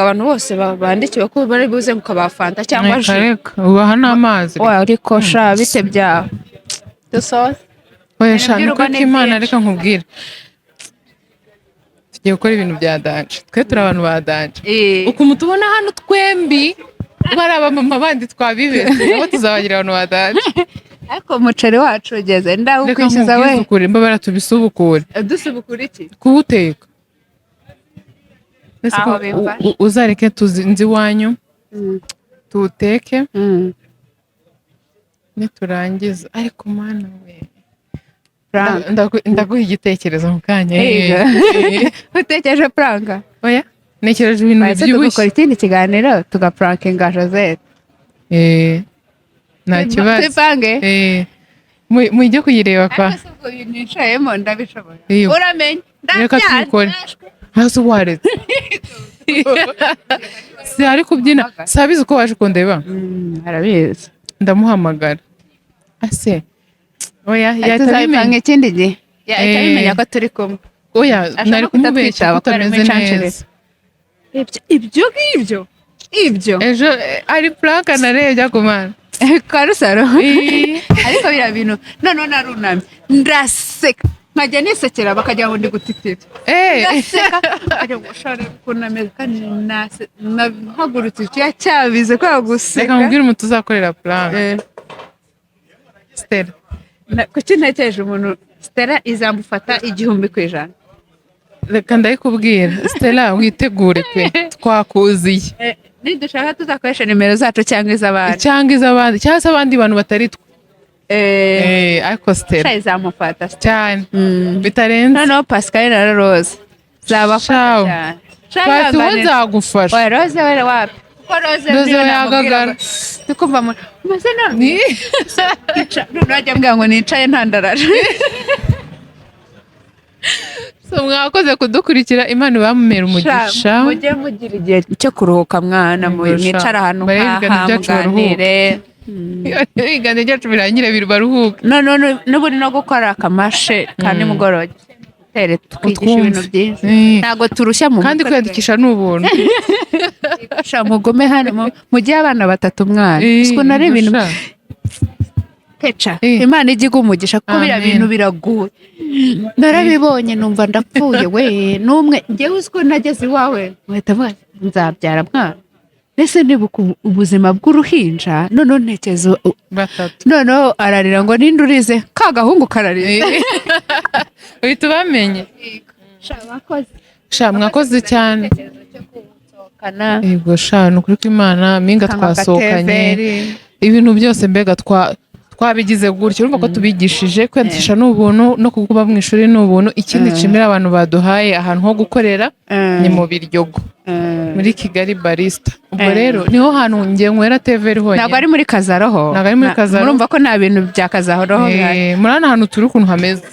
abantu bose bandikiwe ko bari buze mukabafanta cyangwa ji ubaha n'amazi ariko sha bite byawe dusoze oya sha nuko Imana reka nkubwire tugiye gukora ibintu bya danje twe turi abantu ba danje ukuntu tubona hano twembi bari abamama bandi twabibeshye aho tuzabagira abantu ba danje ariko umuceri wacu ugeze ndawukwishyuza we mbabara tubisubukure dusubukure iki kuwuteka uzareke tuzinze iwanyu tuwuteke niturangiza ariko mana we ndaguha igitekerezo mu kanya utekereje pranka oya nekereje ibintu bibyibushye tugakora ikindi kiganiro tugaprankinga Josette nta kibazo tupange mujye kuyireba kwa ariko ubwo ibintu nicayemo ndabishoboye uramenye reka tubikore hasi waretse si ari kubyina sabizi uko waje kundeba arabizi ndamuhamagara ase oya tuzabipanga ikindi gihe yahita bimenya ko turi kumwe oya nari kumubeshya ko utameze neza ibyo ngibyo ejo ari plaka narebye kumana karusaro ariko biriya bintu noneho narunamye ndaseka nkajya nisekera bakagira ngo ndi gutitira ndaseka nkajya ngo ushare ukuntu ameze kandi nahagurutse cyabize kubera guseka reka nkubwire umuntu uzakorera plan Stella kuki ntekereje umuntu Stella izamufata 1,000%. reka ndayikubwira Stella witegure pe twakuziye nidushaka tuzakoresha nimero zacu cyangwa iz'abandi cyangwa se abandi bantu batari twe ariko Stella izamufata cyane bitarenze noneho Pascal na Rose zabafata cyane Pasi we nzagufasha oya Rose we wapi kuko Rose yagagara tukumva mase none najya mbwira ngo nicaye ntandaraje so mwakoze kudukurikira Imana bamumera umugisha mujye mugira igihe cyo kuruhuka mwana mwicara ahantu muganire ibiganiro byacu birangire baruhuke n'ubundi no gukora akamashe ka nimugoroba twigisha ibintu byiza ntabwo turushya mu kandi kwiyandikisha ni ubuntu mugume hano mujye abana 3 mwana siko nari ibintu keca Imana ijya umugisha kuko biriya bintu biraguye narabibonye numva ndapfuye we n'umwe ngewe uziko nageze iwawe uhita vuga nzabyara mwana mbese nibuka ubuzima bw'uruhinja noneho ntekerezo noneho ararira ngo ninde urize ka gahungu kararira uhita ubamenye mwakoze cyane yego ni ukuri kw'Imana mpinga twasohokanye ibintu byose mbega twabigize gutyo urumva ko tubigishije kwiyandikisha ni ubuntu no kuba mu ishuri ni ubuntu ikindi nshimira abantu baduhaye ahantu ho gukorera ni mu Biryogo muri Kigali barista ubwo rero niho hantu ngiye nywera TV honyine ntabwo ari muri Kazaroho murumva ko nta bintu bya Kazaroho muri hano hantu turi ukuntu hameze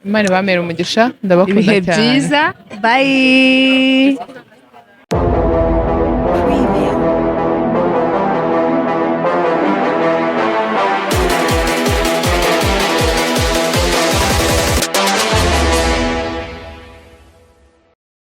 Imana bamera umugisha ndabakunda cyane ibihe byiza bye